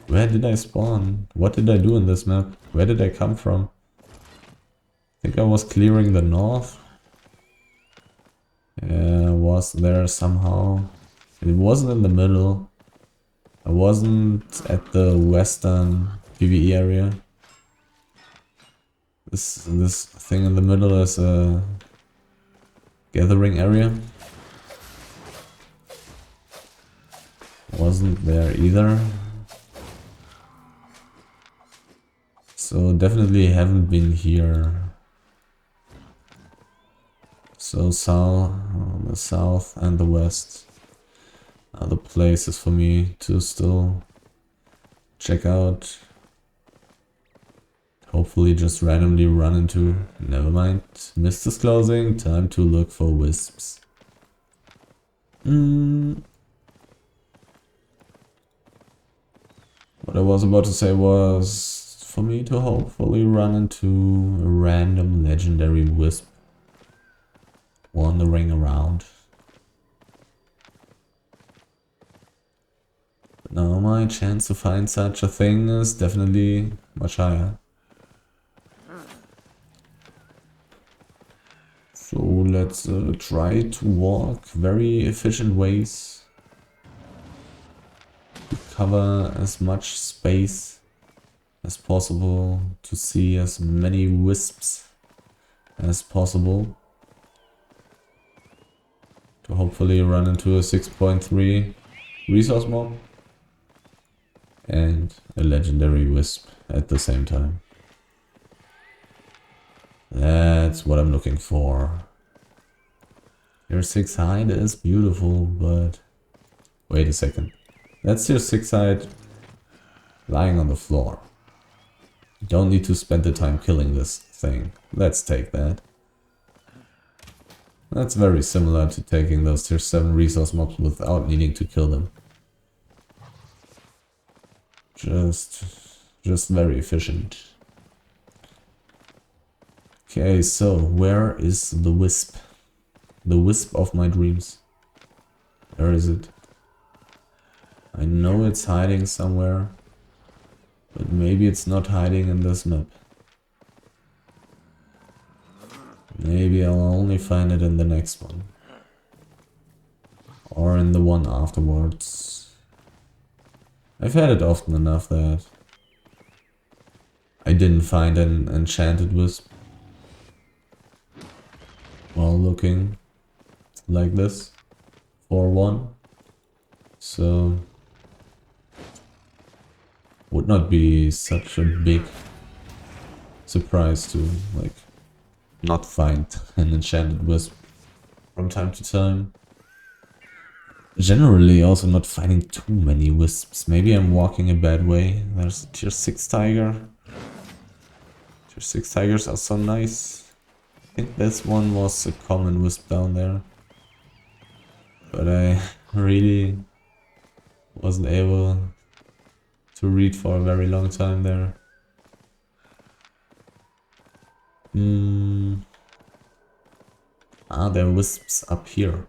Where did I spawn? What did I do in this map? Where did I come from? I think I was clearing the north. Yeah, I was there somehow. It wasn't in the middle. I wasn't at the western PvE area. This thing in the middle is a gathering area. Wasn't there either. So definitely haven't been here. So the south and the west are the places for me to still check out. Hopefully just randomly run into... Never mind. Mist is closing. Time to look for wisps. What I was about to say was for me to hopefully run into a random legendary wisp wandering around. But now my chance to find such a thing is definitely much higher. So let's try to walk very efficient ways to cover as much space as possible, to see as many wisps as possible, to hopefully run into a 6.3 resource mob and a legendary wisp at the same time. That's what I'm looking for. Your 6 hide is beautiful, but... Wait a second. That's your 6 hide lying on the floor. You don't need to spend the time killing this thing. Let's take that. That's very similar to taking those tier 7 resource mobs without needing to kill them. Just very efficient. Okay, so where is the wisp? The wisp of my dreams. Where is it? I know it's hiding somewhere, but maybe it's not hiding in this map. Maybe I'll only find it in the next one. Or in the one afterwards. I've had it often enough that I didn't find an enchanted wisp while looking like this for one. So would not be such a big surprise to like not find an enchanted wisp from time to time. Generally also not finding too many wisps. Maybe I'm walking a bad way. There's a tier 6 tiger. Tier 6 tigers are so nice. I think this one was a common wisp down there. But I really wasn't able to read for a very long time there. Ah, there are wisps up here.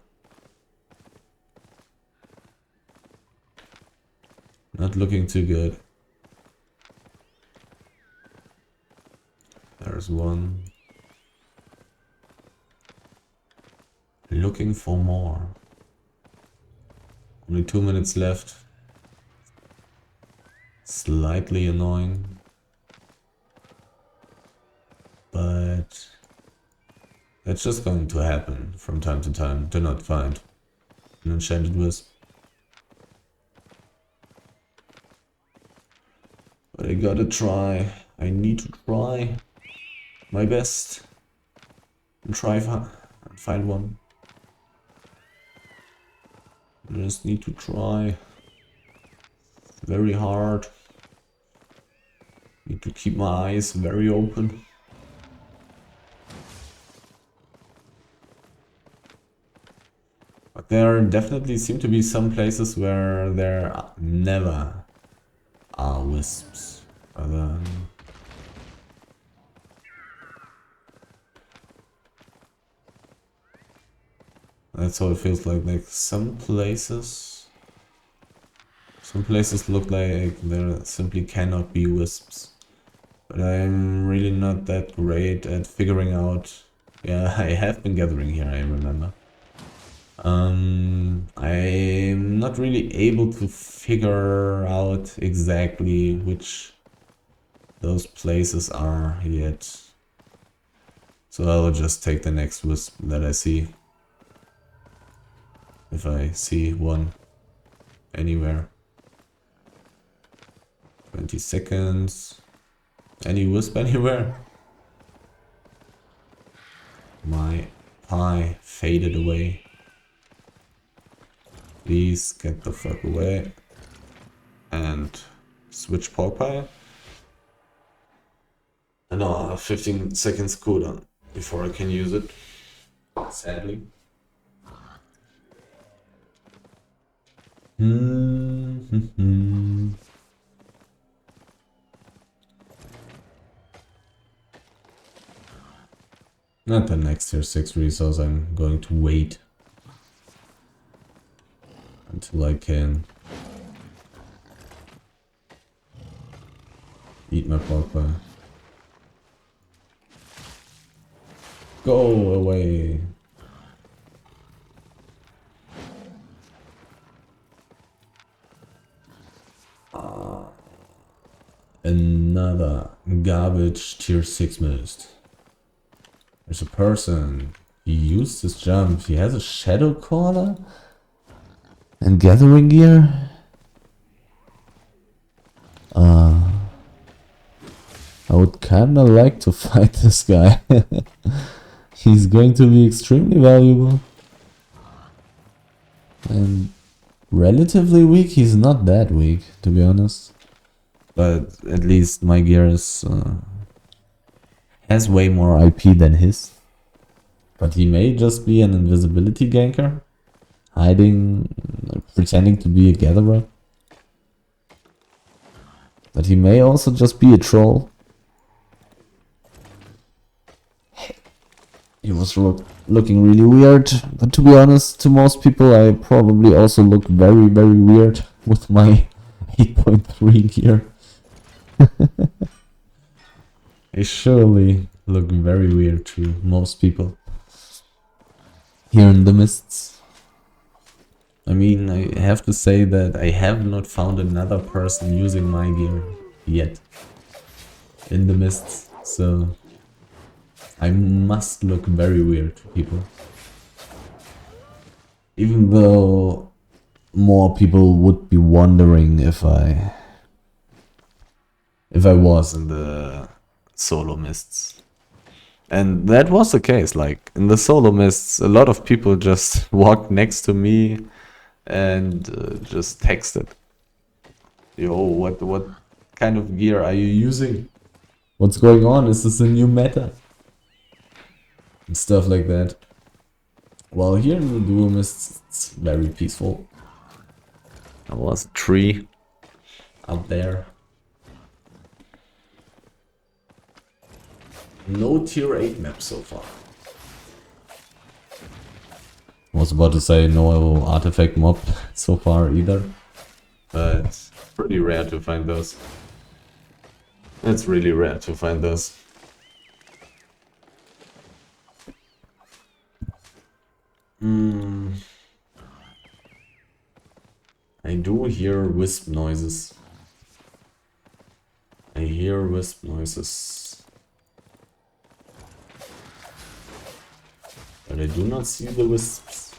Not looking too good. There's one. Looking for more. Only 2 minutes left. slightly annoying. But that's just going to happen from time to time. Do not find an enchanted wisp. But I gotta try. I need to try my best and try and find one. I just need to try very hard. Need to keep my eyes very open. But there definitely seem to be some places where there never are wisps. That's how it feels like. Like some places look like there simply cannot be wisps. But I'm really not that great at figuring out. Yeah, I have been gathering here, I remember. I'm not really able to figure out exactly which those places are yet. So I'll just take the next wisp that I see. If I see one anywhere. 20 seconds. Any wisp anywhere? My pie faded away. Please get the fuck away. And switch pork pie. And 15 seconds cooldown before I can use it. Sadly. Not the next tier 6 resource, I'm going to wait until I can eat my pork pie. Go away! Another garbage tier 6 mist. There's a person. He used his jump. He has a shadow caller and gathering gear. I would kinda like to fight this guy. He's going to be extremely valuable. And relatively weak. He's not that weak, to be honest. But at least my gear has way more IP than his. But he may just be an invisibility ganker. Hiding, pretending to be a gatherer. But he may also just be a troll. He was looking really weird. But to be honest, to most people I probably also look very, very weird with my 8.3 gear. I surely look very weird to most people here in the mists. I mean, I have to say that I have not found another person using my gear yet in the mists, so I must look very weird to people. Even though more people would be wondering if I was in the solo mists. And that was the case. Like in the solo mists, a lot of people just walked next to me and just texted, "Yo, what kind of gear are you using? What's going on? Is this a new meta?" And stuff like that. While here in the dual mists, it's very peaceful. There was a tree up there. No tier 8 map so far. I was about to say no artifact mob so far either. But it's pretty rare to find those. It's really rare to find those. I do hear wisp noises. hear wisp noises. But I do not see the wisps.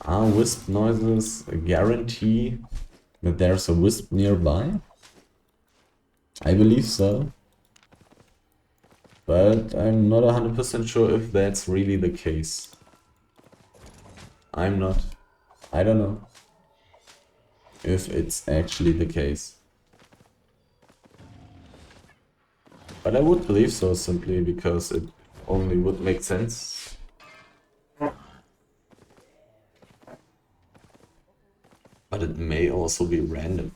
Are wisp noises a guarantee that there's a wisp nearby? I believe so. But I'm not 100% sure if that's really the case. I'm not. I don't know if it's actually the case. But I would believe so simply because it only would make sense. But it may also be random.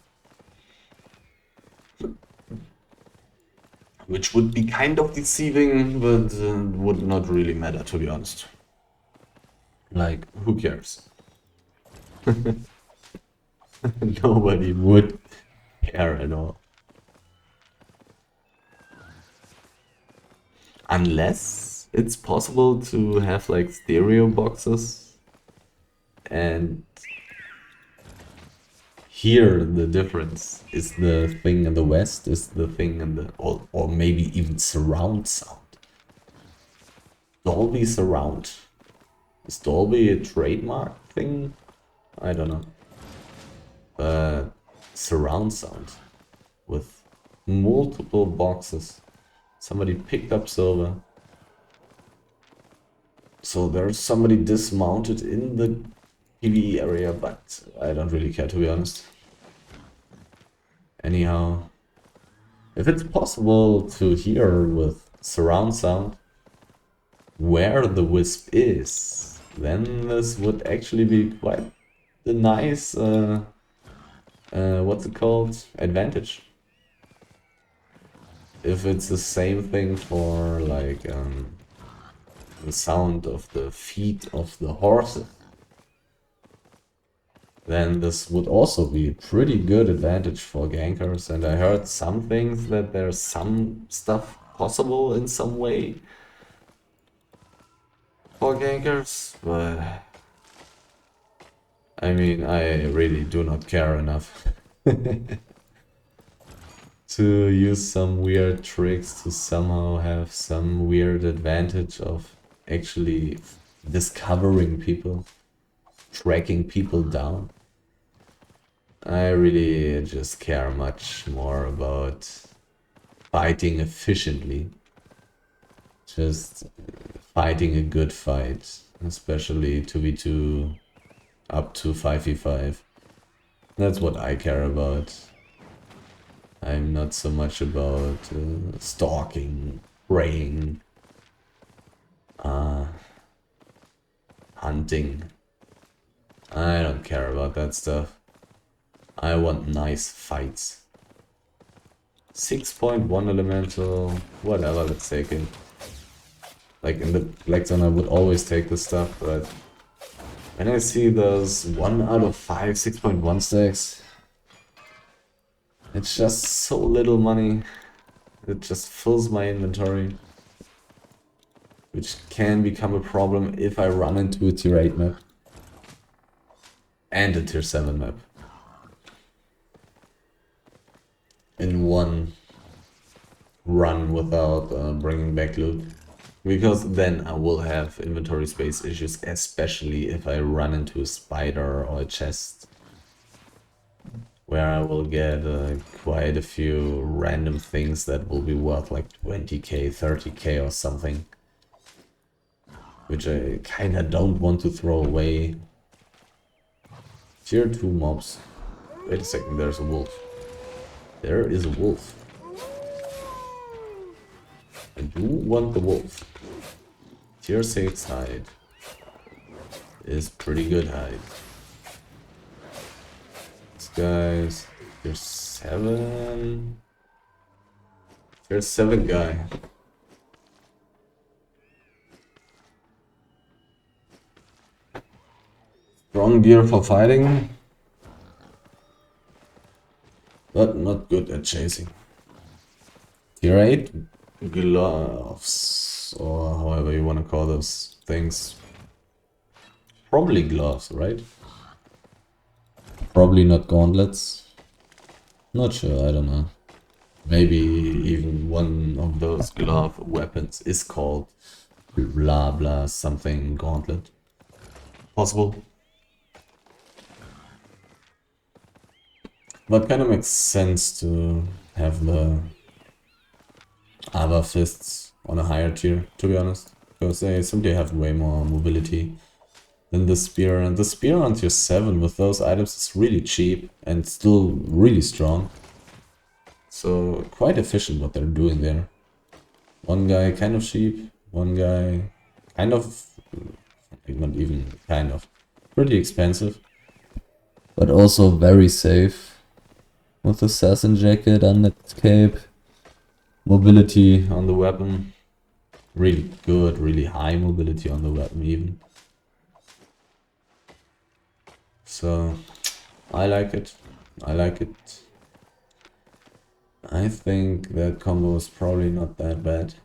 Which would be kind of deceiving, but would not really matter, to be honest. Like, who cares? Nobody would care at all. Unless it's possible to have like stereo boxes and hear the difference. Is the thing in the west, is the thing in the, or maybe even surround sound. Dolby surround. Is Dolby a trademark thing? I don't know. Surround sound with multiple boxes. Somebody picked up silver. So there's somebody dismounted in the PvE area, but I don't really care, to be honest. Anyhow, if it's possible to hear with surround sound where the wisp is, then this would actually be quite a nice, what's it called, advantage. If it's the same thing for like the sound of the feet of the horses, then this would also be a pretty good advantage for gankers. And I heard some things that there's some stuff possible in some way for gankers, but I mean, I really do not care enough to use some weird tricks to somehow have some weird advantage of actually discovering people, tracking people down. I really just care much more about fighting efficiently. Just fighting a good fight, especially 2v2 up to 5v5. That's what I care about. I'm not so much about stalking, preying, hunting. I don't care about that stuff. I want nice fights. 6.1 elemental, whatever, let's take it. Like in the Black Zone I would always take this stuff, but when I see those 1 out of 5 6.1 stacks, it's just so little money. It just fills my inventory, which can become a problem if I run into a tier 8 map and a tier 7 map in one run without bringing back loot. Because then I will have inventory space issues, especially if I run into a spider or a chest, where I will get quite a few random things that will be worth like 20k, 30k or something, which I kinda don't want to throw away. Tier 2 mobs. Wait a second, there's a wolf. There is a wolf. I do want the wolf. Tier 6 hide is pretty good hide. This guy's tier 7. Tier 7 guy. Strong gear for fighting, but not good at chasing. Tier 8 gloves, or however you want to call those things. Probably gloves, right? Probably not gauntlets. Not sure, I don't know. Maybe even one of those glove weapons is called blah blah something gauntlet. Possible. But kind of makes sense to have the other fists on a higher tier, to be honest. Because they simply have way more mobility than the spear. And the spear on tier 7 with those items is really cheap and still really strong. So quite efficient what they're doing there. One guy kind of cheap, one guy kind of, not even kind of, pretty expensive. But also very safe. With assassin jacket, unnet cape, mobility on the weapon. Really good, really high mobility on the weapon even. So, I like it. I like it. I think that combo is probably not that bad.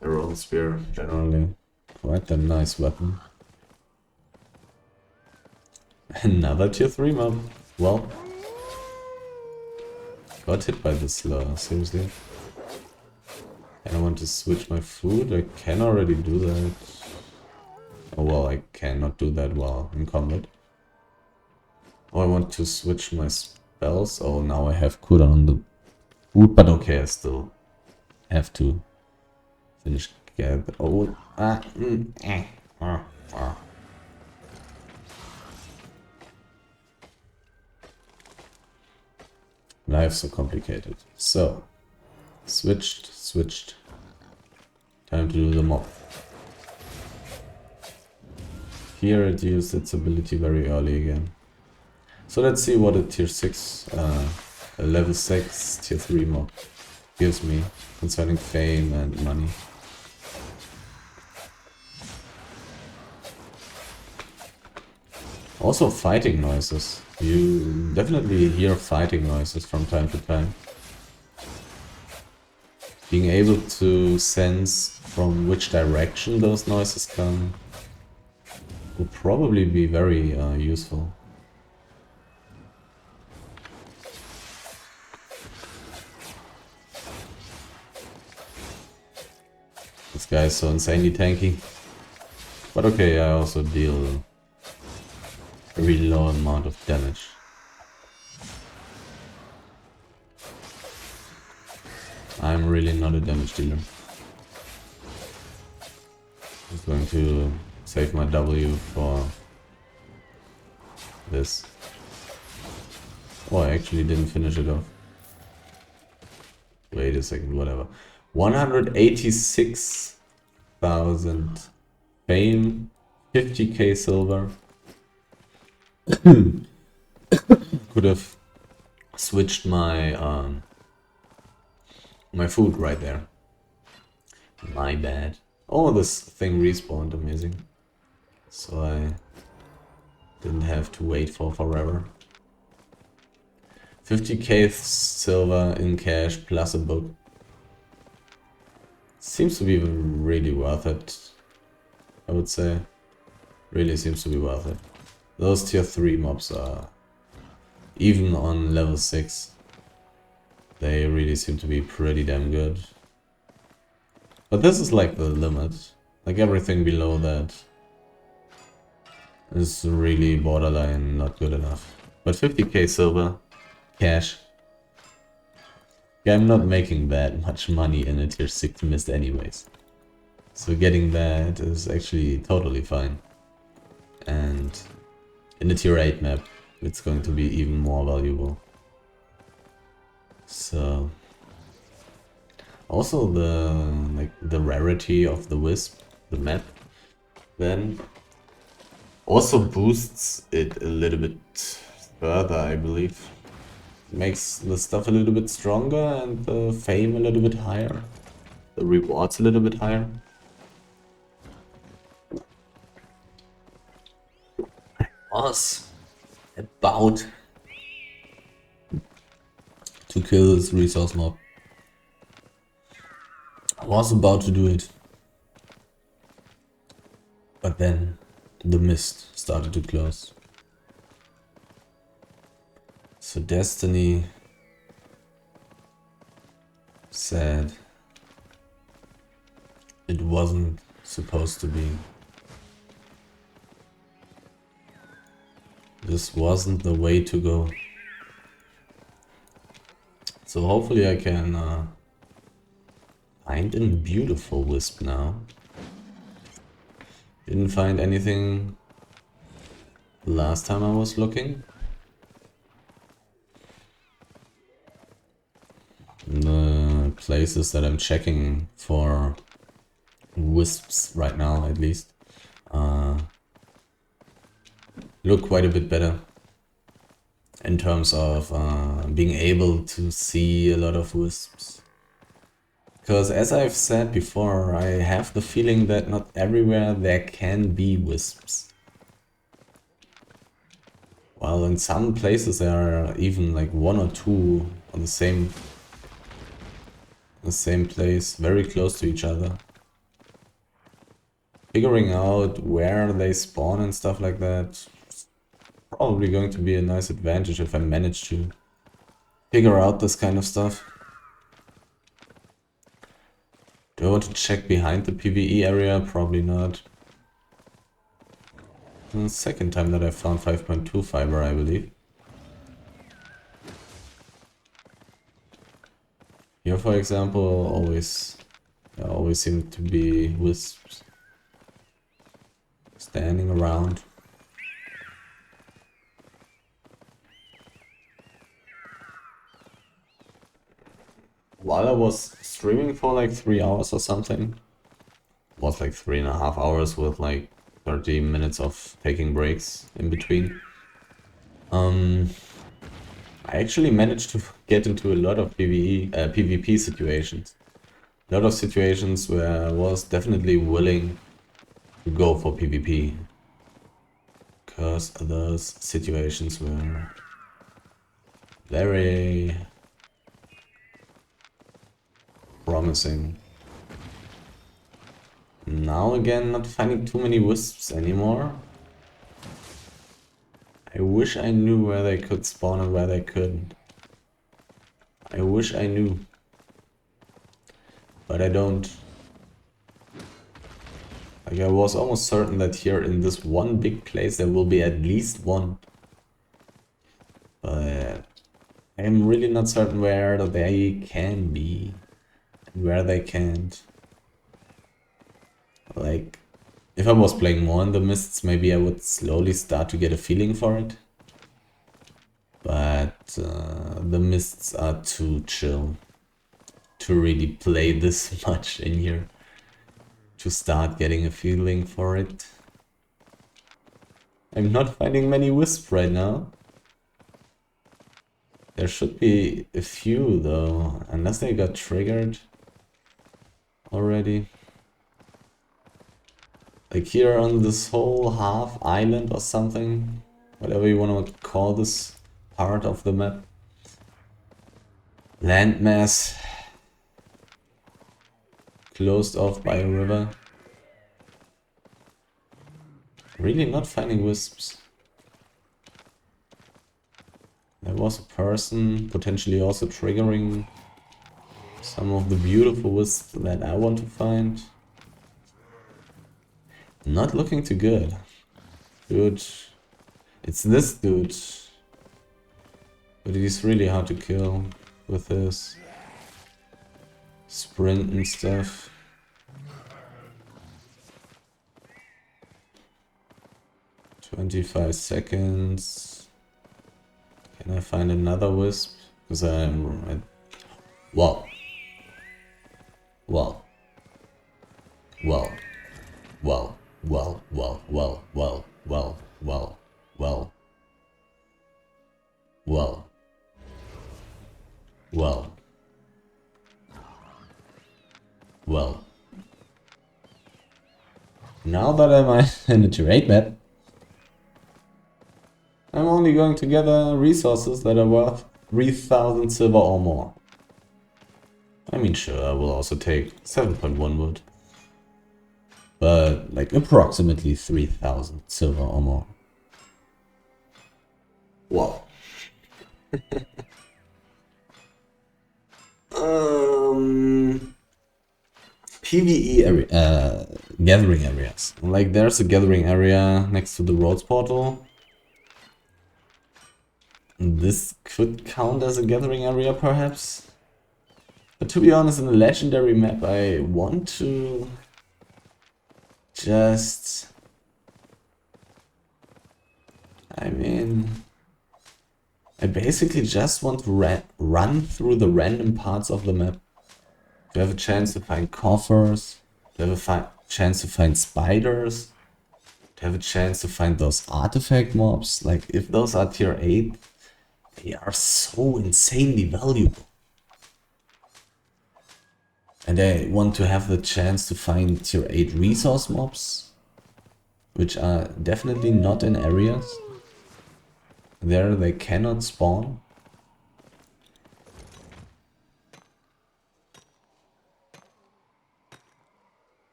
The roll spear, generally, quite a nice weapon. Another tier 3 mob. Well, got hit by this slur, seriously. And I want to switch my food. I can already do that. Oh well, I cannot do that while in combat. Oh, I want to switch my spells. Oh, now I have cooldown on the food, but okay, I still have to finish. Oh, Life's so complicated. So, switched. Time to do the mob. Here it used its ability very early again. So let's see what a tier 6, a level 6 tier 3 mob gives me concerning fame and money. Also fighting noises. You definitely hear fighting noises from time to time. Being able to sense from which direction those noises come will probably be very useful. This guy is so insanely tanky. But okay, I also deal a really low amount of damage. I'm really not a damage dealer. Just going to save my W for this. Oh, I actually didn't finish it off. Wait a second, whatever. 186,000 fame, 50k silver. Could have switched my my food right there. My bad. Oh, this thing respawned, amazing. So I didn't have to wait for forever. 50k silver in cash plus a book. Seems to be really worth it, I would say. Really seems to be worth it. Those tier 3 mobs are, even on level 6, they really seem to be pretty damn good. But this is like the limit. Like everything below that is really borderline not good enough. But 50k silver, cash. Yeah, I'm not making that much money in a tier 6 mist anyways. So getting that is actually totally fine. And in a tier 8 map, it's going to be even more valuable. So also the rarity of the Wisp, the map, then also boosts it a little bit further, I believe. Makes the stuff a little bit stronger and the fame a little bit higher. The rewards a little bit higher. I was about to kill this resource mob. I was about to do it. But then the mist started to close. So Destiny said it wasn't supposed to be. This wasn't the way to go. So hopefully I can find a beautiful wisp now. Didn't find anything last time I was looking. The places that I'm checking for wisps right now, at least, look quite a bit better in terms of being able to see a lot of wisps. Because as I've said before, I have the feeling that not everywhere there can be wisps. While in some places there are even like one or two on the same place, very close to each other. Figuring out where they spawn and stuff like that is probably going to be a nice advantage if I manage to figure out this kind of stuff. Do I want to check behind the PvE area? Probably not. The second time that I found 5.2 fiber, I believe. Here, for example, always seem to be wisps standing around. While I was streaming for like 3 hours or something, it was like 3.5 hours with like 30 minutes of taking breaks in between. I actually managed to get into a lot of PvP situations. A lot of situations where I was definitely willing to go for PvP. Because those situations were very promising. Now again, not finding too many wisps anymore. I wish I knew where they could spawn and where they couldn't. I wish I knew. But I don't. Like, I was almost certain that here in this one big place there will be at least one. But I'm really not certain where they can be and where they can't. Like, if I was playing more in the mists, maybe I would slowly start to get a feeling for it. But the mists are too chill to really play this much in here, to start getting a feeling for it. I'm not finding many wisps right now. There should be a few though, unless they got triggered already. Like here on this whole half island or something, whatever you want to call this part of the map. Landmass closed off by a river. Really not finding wisps. There was a person potentially also triggering some of the beautiful wisps that I want to find. Not looking too good. Dude. It's this dude. But he's really hard to kill with his sprint and stuff. "25 seconds. Can I find another wisp? Because I'm... Wow. Wow. Wow. Well, well, well, well, well, well, well, well, well, well, well. Now that I'm in a trade map, I'm only going to gather resources that are worth 3,000 silver or more. I mean, sure, I will also take 7.1 wood. But, like, approximately 3,000 silver or more. Wow. PvE area, gathering areas. Like there's a gathering area next to the roads portal. This could count as a gathering area perhaps. But to be honest, in a legendary map I want to just... I basically just want to run through the random parts of the map. To have a chance to find coffers, to have a chance to find spiders, to have a chance to find those artifact mobs. Like, if those are tier 8, they are so insanely valuable. And I want to have the chance to find tier 8 resource mobs, which are definitely not in areas. There they cannot spawn.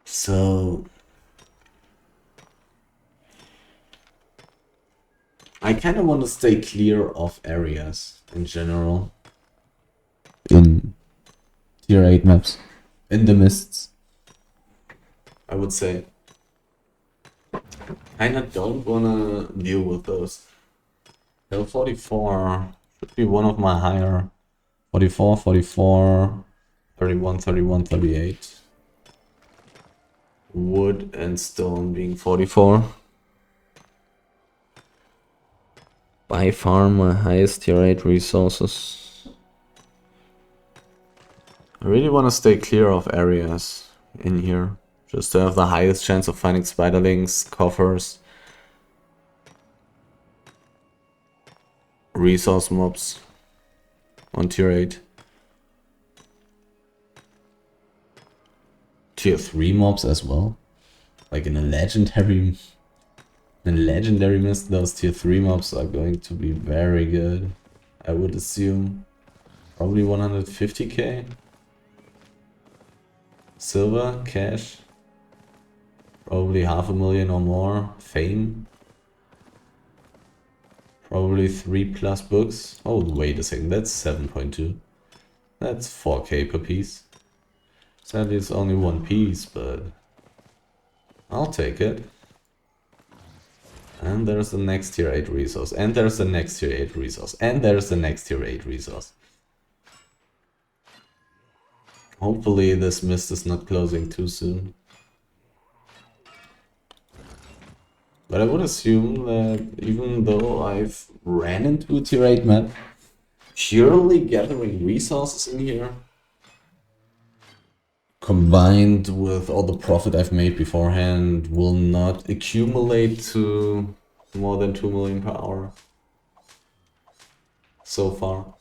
So I kind of want to stay clear of areas in general. In tier 8 maps. In the mists, I would say. Kinda don't wanna deal with those. Level 44 should be one of my higher. 44, 44, 31, 31, 38. Wood and stone being 44. By far my highest tier 8 resources. I really want to stay clear of areas in here. Just to have the highest chance of finding spiderlings, coffers, resource mobs on tier 8. Tier 3 mobs as well. Like in a legendary mist, those tier 3 mobs are going to be very good. I would assume probably 150k. Silver, cash. Probably 500,000 or more. Fame. Probably 3+ books. Oh, wait a second, that's 7.2. That's 4k per piece. Sadly, it's only one piece, but I'll take it. And there's the next tier 8 resource. And there's the next tier 8 resource. And there's the next tier 8 resource. Hopefully this mist is not closing too soon. But I would assume that even though I've ran into a tier 8 map, purely gathering resources in here, combined with all the profit I've made beforehand, will not accumulate to more than 2 million per hour. So far.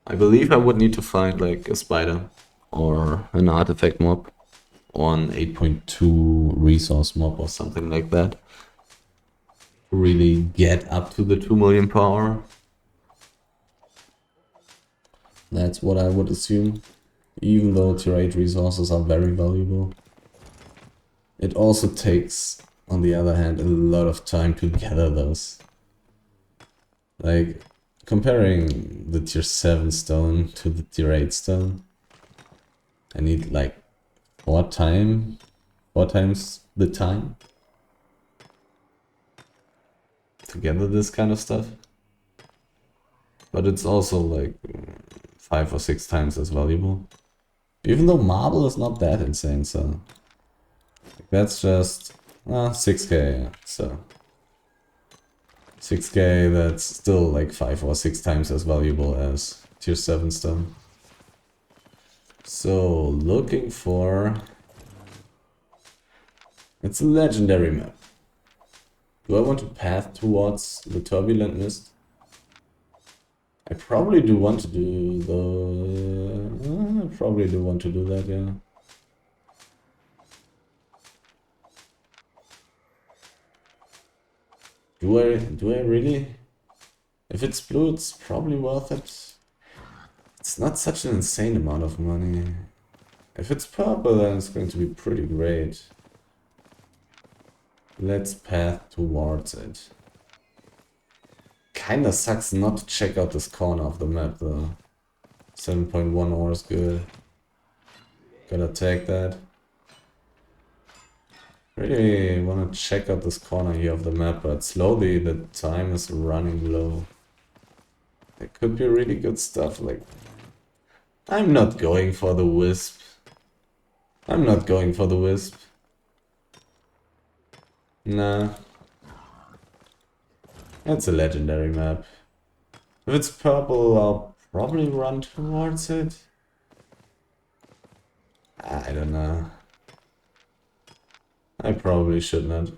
I believe I would need to find like a spider or an artifact mob or an 8.2 resource mob or something like that to really get up to the 2 million per hour. That's what I would assume. Even though tier 8 resources are very valuable, it also takes, on the other hand, a lot of time to gather those. Like, comparing the tier 7 stone to the tier 8 stone, I need like 4 times the time to gather this kind of stuff. But it's also like 5 or 6 times as valuable. Even though marble is not that insane, so that's just 6k, so 6k, that's still like 5 or 6 times as valuable as tier 7 stone. So looking for... It's a legendary map. Do I want to path towards the turbulent mist? I probably do want to do the... I probably do want to do that, yeah. Do I really? If it's blue, it's probably worth it. It's not such an insane amount of money. If it's purple, then it's going to be pretty great. Let's path towards it. Kinda sucks not to check out this corner of the map though. 7.1 ore is good. Gotta take that. Really wanna check out this corner here of the map, but slowly the time is running low. There could be really good stuff, like... I'm not going for the wisp. I'm not going for the wisp. Nah. It's a legendary map. If it's purple, I'll probably run towards it. I don't know. I probably should not.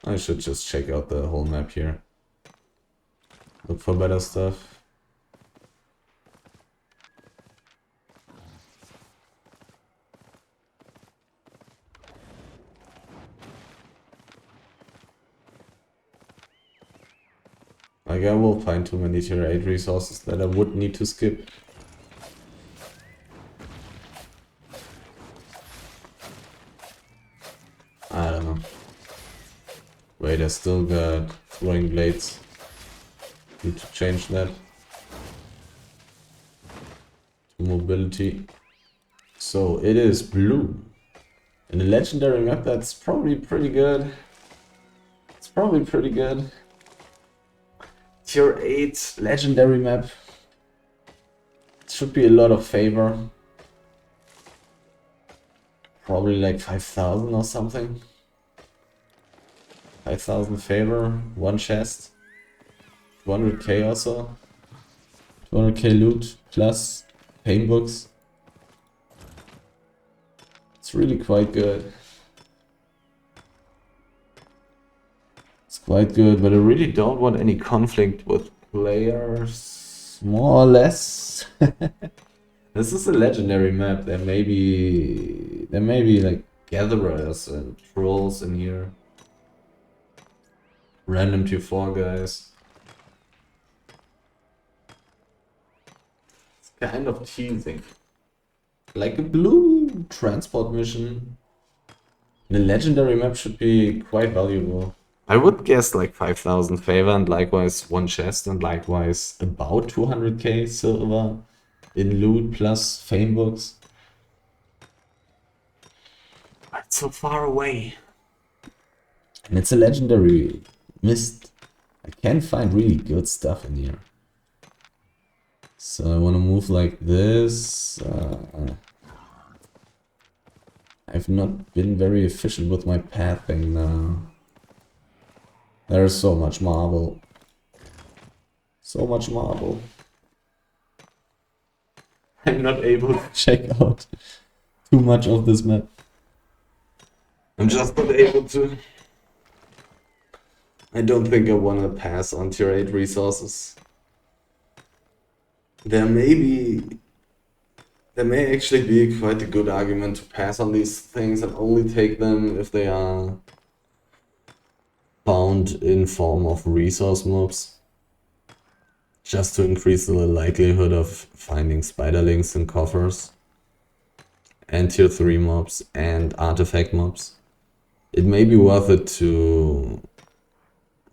I should just check out the whole map here. Look for better stuff. Like, I will find too many tier 8 resources that I would need to skip. I don't know. Wait, I still got throwing blades. Need to change that. To mobility. So it is blue. In a legendary map, that's probably pretty good. It's probably pretty good. Tier 8 legendary map. It should be a lot of favor. Probably like 5,000 or something. 5,000 favor, one chest. 200k also. 200k loot plus pain books. It's really quite good. It's quite good, but I really don't want any conflict with players, more or less. This is a legendary map. There may be like gatherers and trolls in here. Random tier 4 guys. It's kind of teasing. Like a blue transport mission. The legendary map should be quite valuable. I would guess like 5,000 favor and likewise one chest and likewise about 200k silver in loot plus fame books. But it's so far away. And it's a legendary mist. I can find really good stuff in here. So I want to move like this. I've not been very efficient with my pathing now. There's so much marble. So much marble. I'm not able to check out too much of this map. I'm just not able to. I don't think I want to pass on tier 8 resources. There may actually be quite a good argument to pass on these things and only take them if they are found in form of resource mobs. Just to increase the likelihood of finding spiderlings and coffers. And tier 3 mobs and artifact mobs. It may be worth it to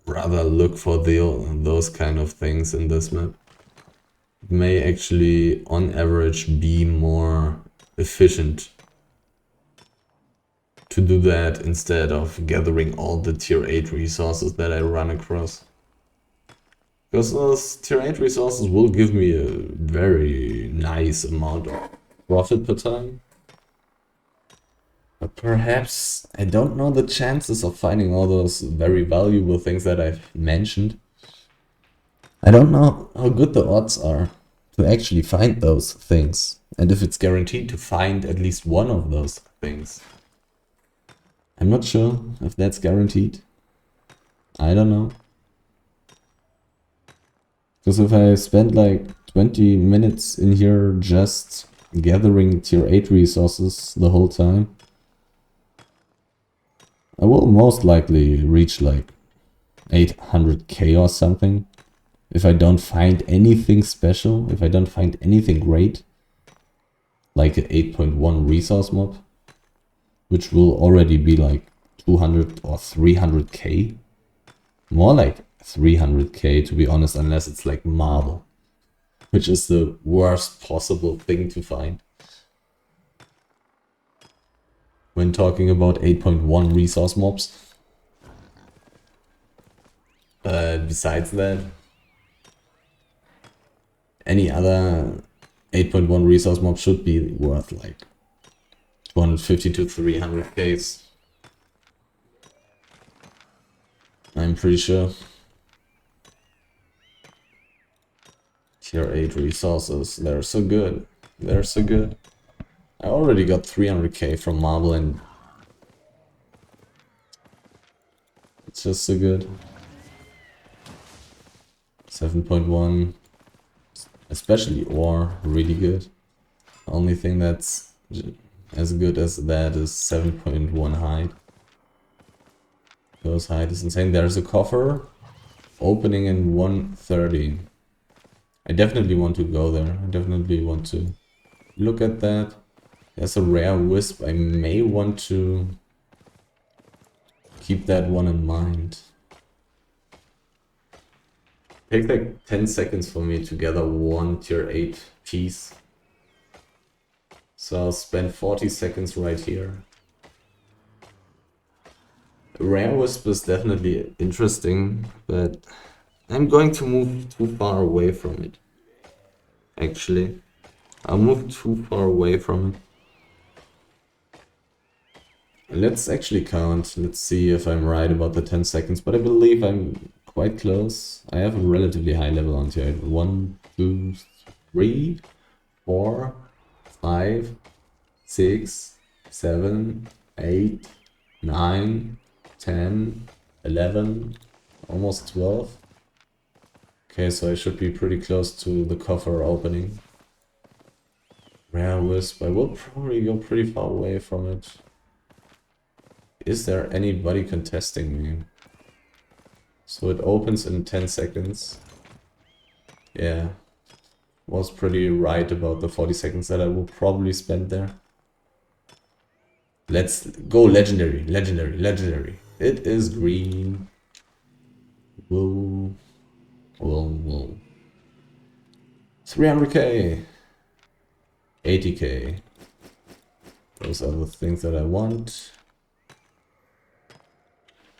rather look for those kind of things in this map. It may actually, on average, be more efficient to do that instead of gathering all the tier 8 resources that I run across. Because those tier 8 resources will give me a very nice amount of profit per time. But perhaps I don't know the chances of finding all those very valuable things that I've mentioned. I don't know how good the odds are to actually find those things. And if it's guaranteed to find at least one of those things. I'm not sure if that's guaranteed. I don't know. Because if I spend like 20 minutes in here just gathering tier 8 resources the whole time, I will most likely reach like 800k or something. If I don't find anything special, if I don't find anything great, like an 8.1 resource mob, which will already be like 200 or 300k, more like 300k, to be honest, unless it's like marble, which is the worst possible thing to find when talking about 8.1 resource mobs. Besides that, any other 8.1 resource mob should be worth like 250 to 300k. I'm pretty sure. Tier 8 resources, they're so good. They're so good. I already got 300k from marble and it's just so good. 7.1, especially ore, really good. Only thing that's as good as that is 7.1 height. Because height is insane. There's a coffer opening in 130. I definitely want to go there. I definitely want to look at that. There's a rare wisp. I may want to keep that one in mind. Takes like 10 seconds for me to gather one tier 8 piece. So I'll spend 40 seconds right here. Rare wisp is definitely interesting, but I'm going to move too far away from it. Actually, I'll move too far away from it. Let's actually count. Let's see if I'm right about the 10 seconds, but I believe I'm quite close. I have a relatively high level on tier 8. 1, 2, 3, 4, 5, 6, 7, 8, 9, 10, 11, almost 12. Okay, so I should be pretty close to the coffer opening. Rare wisp, I will probably go pretty far away from it. Is there anybody contesting me? So it opens in 10 seconds. Yeah, was pretty right about the 40 seconds that I will probably spend there. Let's go legendary, legendary, legendary. It is green. Whoa. Whoa, whoa. 300k. 80k. Those are the things that I want.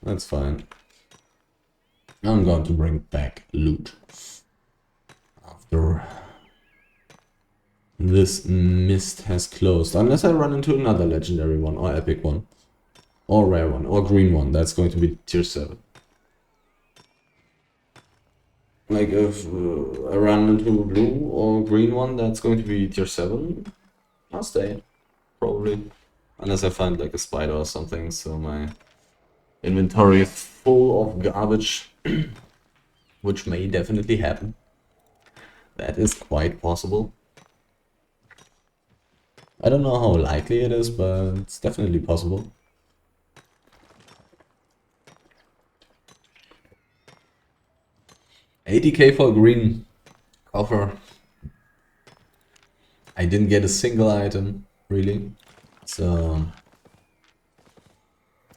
That's fine. I'm going to bring back loot. After this mist has closed. Unless I run into another legendary one, or epic one. Or rare one, or green one. That's going to be tier 7. Like if I run into a blue or green one, that's going to be tier 7. I'll stay. Probably. Unless I find like a spider or something, so my inventory is full of garbage. Which may definitely happen. That is quite possible. I don't know how likely it is, but it's definitely possible. $80k for a green coffer. I didn't get a single item, really. So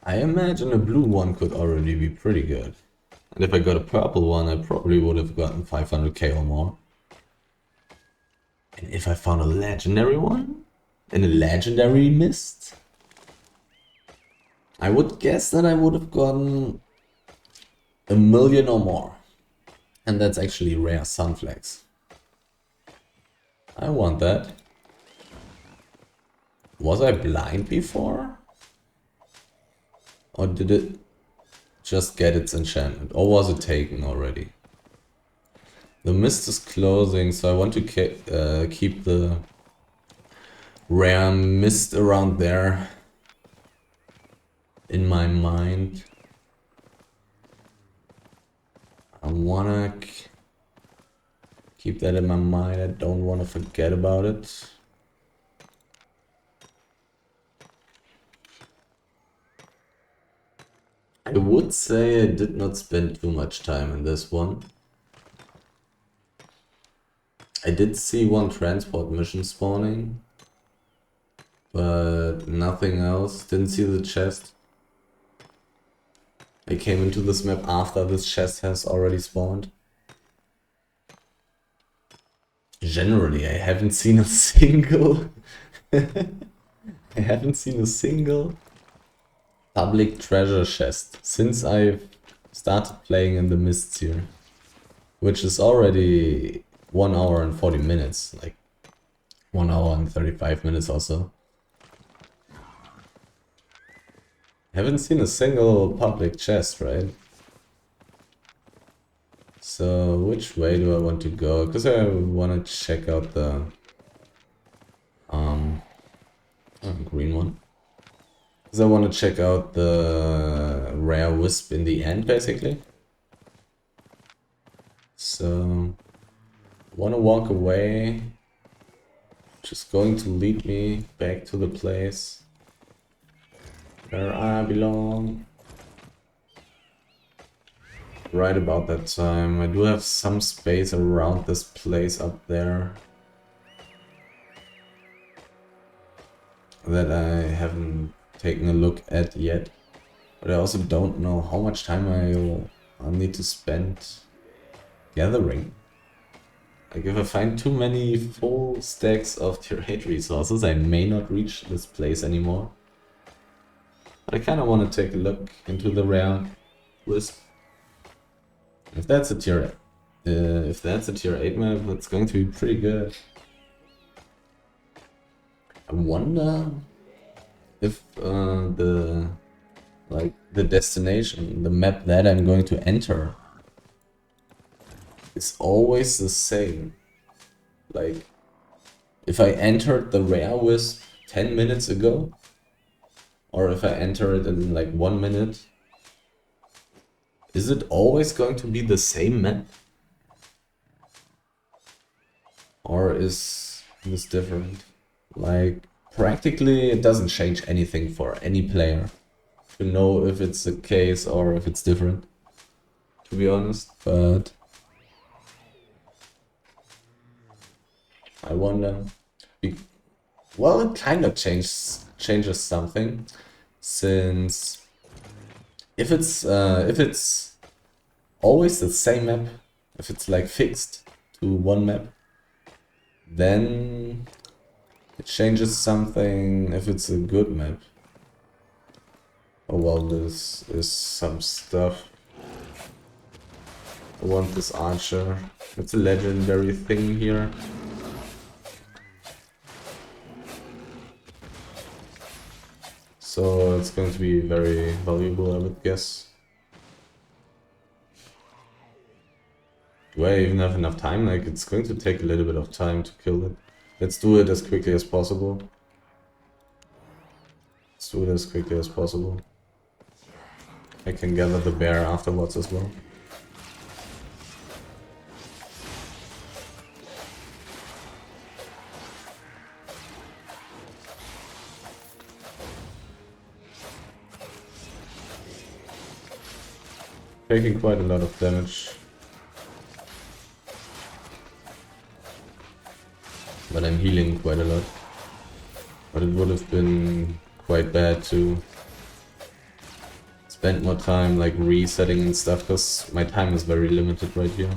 I imagine a blue one could already be pretty good. And if I got a purple one, I probably would have gotten 500k or more. And if I found a legendary one, in a legendary mist, I would guess that I would have gotten 1 million or more. And that's actually rare sunflags. I want that. Was I blind before? Or did it just get its enchantment? Or was it taken already? The mist is closing, so I want to keep the rare mist around there in my mind. I wanna keep that in my mind. I don't want to forget about it. I would say I did not spend too much time in this one. I did see one transport mission spawning, but nothing else. Didn't see the chest. I came into this map after this chest has already spawned. Generally, I haven't seen a single... I haven't seen a single public treasure chest since I've started playing in the Mists here. Which is already 1 hour and 40 minutes, like 1 hour and 35 minutes or so. Haven't seen a single public chest, right? So which way do I want to go? Because I want to check out the green one. Because I want to check out the rare wisp in the end, basically. So want to walk away, which is going to lead me back to the place where I belong. Right about that time. I do have some space around this place up there that I haven't taken a look at yet. But I also don't know how much time I'll need to spend gathering. Like if I find too many full stacks of tier 8 resources, I may not reach this place anymore. But I kind of want to take a look into the rare wisp. If that's a tier 8 map, that's going to be pretty good. I wonder if the destination, the map that I'm going to enter, is always the same. Like if I entered the rare wisp 10 minutes ago, or if I enter it in like 1 minute, is it always going to be the same map? Or is this different? Like, practically it doesn't change anything for any player to know if it's the case or if it's different, to be honest, but I wonder. Well, it kind of changes something, since if it's always the same map, if it's like fixed to one map, then it changes something if it's a good map. Oh well, this is some stuff. I want this archer. It's a legendary thing here. So it's going to be very valuable, I would guess. Do I even have enough time? Like, it's going to take a little bit of time to kill it. Let's do it as quickly as possible. Let's do it as quickly as possible. I can gather the bear afterwards as well. Taking quite a lot of damage. But I'm healing quite a lot. But it would have been quite bad to spend more time like resetting and stuff, because my time is very limited right here.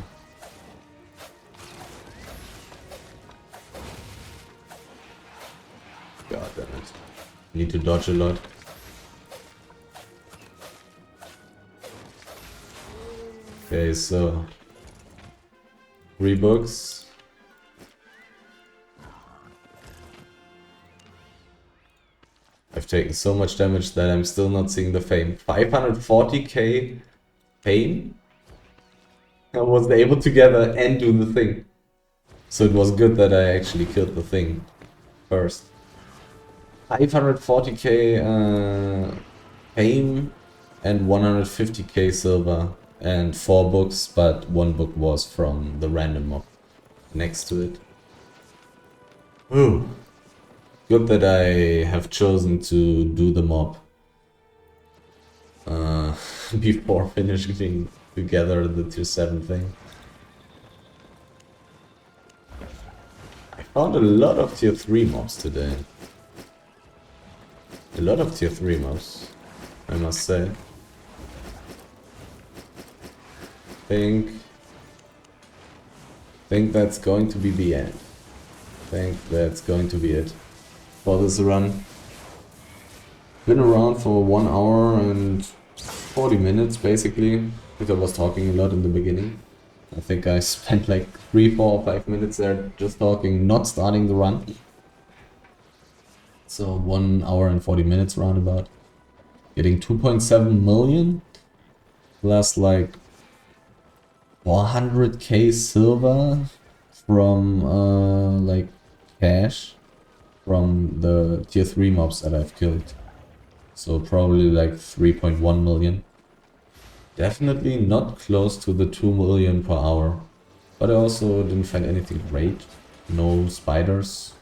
God damn it. Need to dodge a lot. Okay, so 3 books. I've taken so much damage that I'm still not seeing the fame. 540k fame? I wasn't able to gather and do the thing. So it was good that I actually killed the thing first. 540k fame and 150k silver. And 4 books, but 1 book was from the random mob next to it. Ooh. Good that I have chosen to do the mob before finishing together the tier 7 thing. I found a lot of tier 3 mobs today. A lot of tier 3 mobs, I must say. think that's going to be the end. Think that's going to be it for this run. Been around for 1 hour and 40 minutes basically, because I was talking a lot in the beginning. I think I spent like 3, 4, or 5 minutes there just talking, not starting the run. So 1 hour and 40 minutes roundabout. Getting 2.7 million plus like 400k silver from like cash from the tier 3 mobs that I've killed. So probably like 3.1 million. Definitely not close to the 2 million per hour. But I also didn't find anything great. No spiders.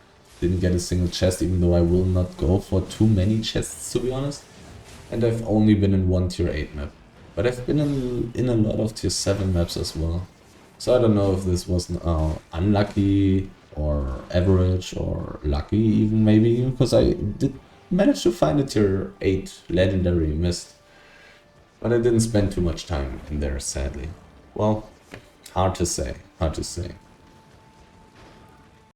Didn't get a single chest, even though I will not go for too many chests, to be honest. And I've only been in one tier 8 map. But I've been in a lot of tier 7 maps as well. So I don't know if this was unlucky or average or lucky even maybe. Because I did manage to find a tier 8 legendary mist. But I didn't spend too much time in there, sadly. Well, hard to say, hard to say.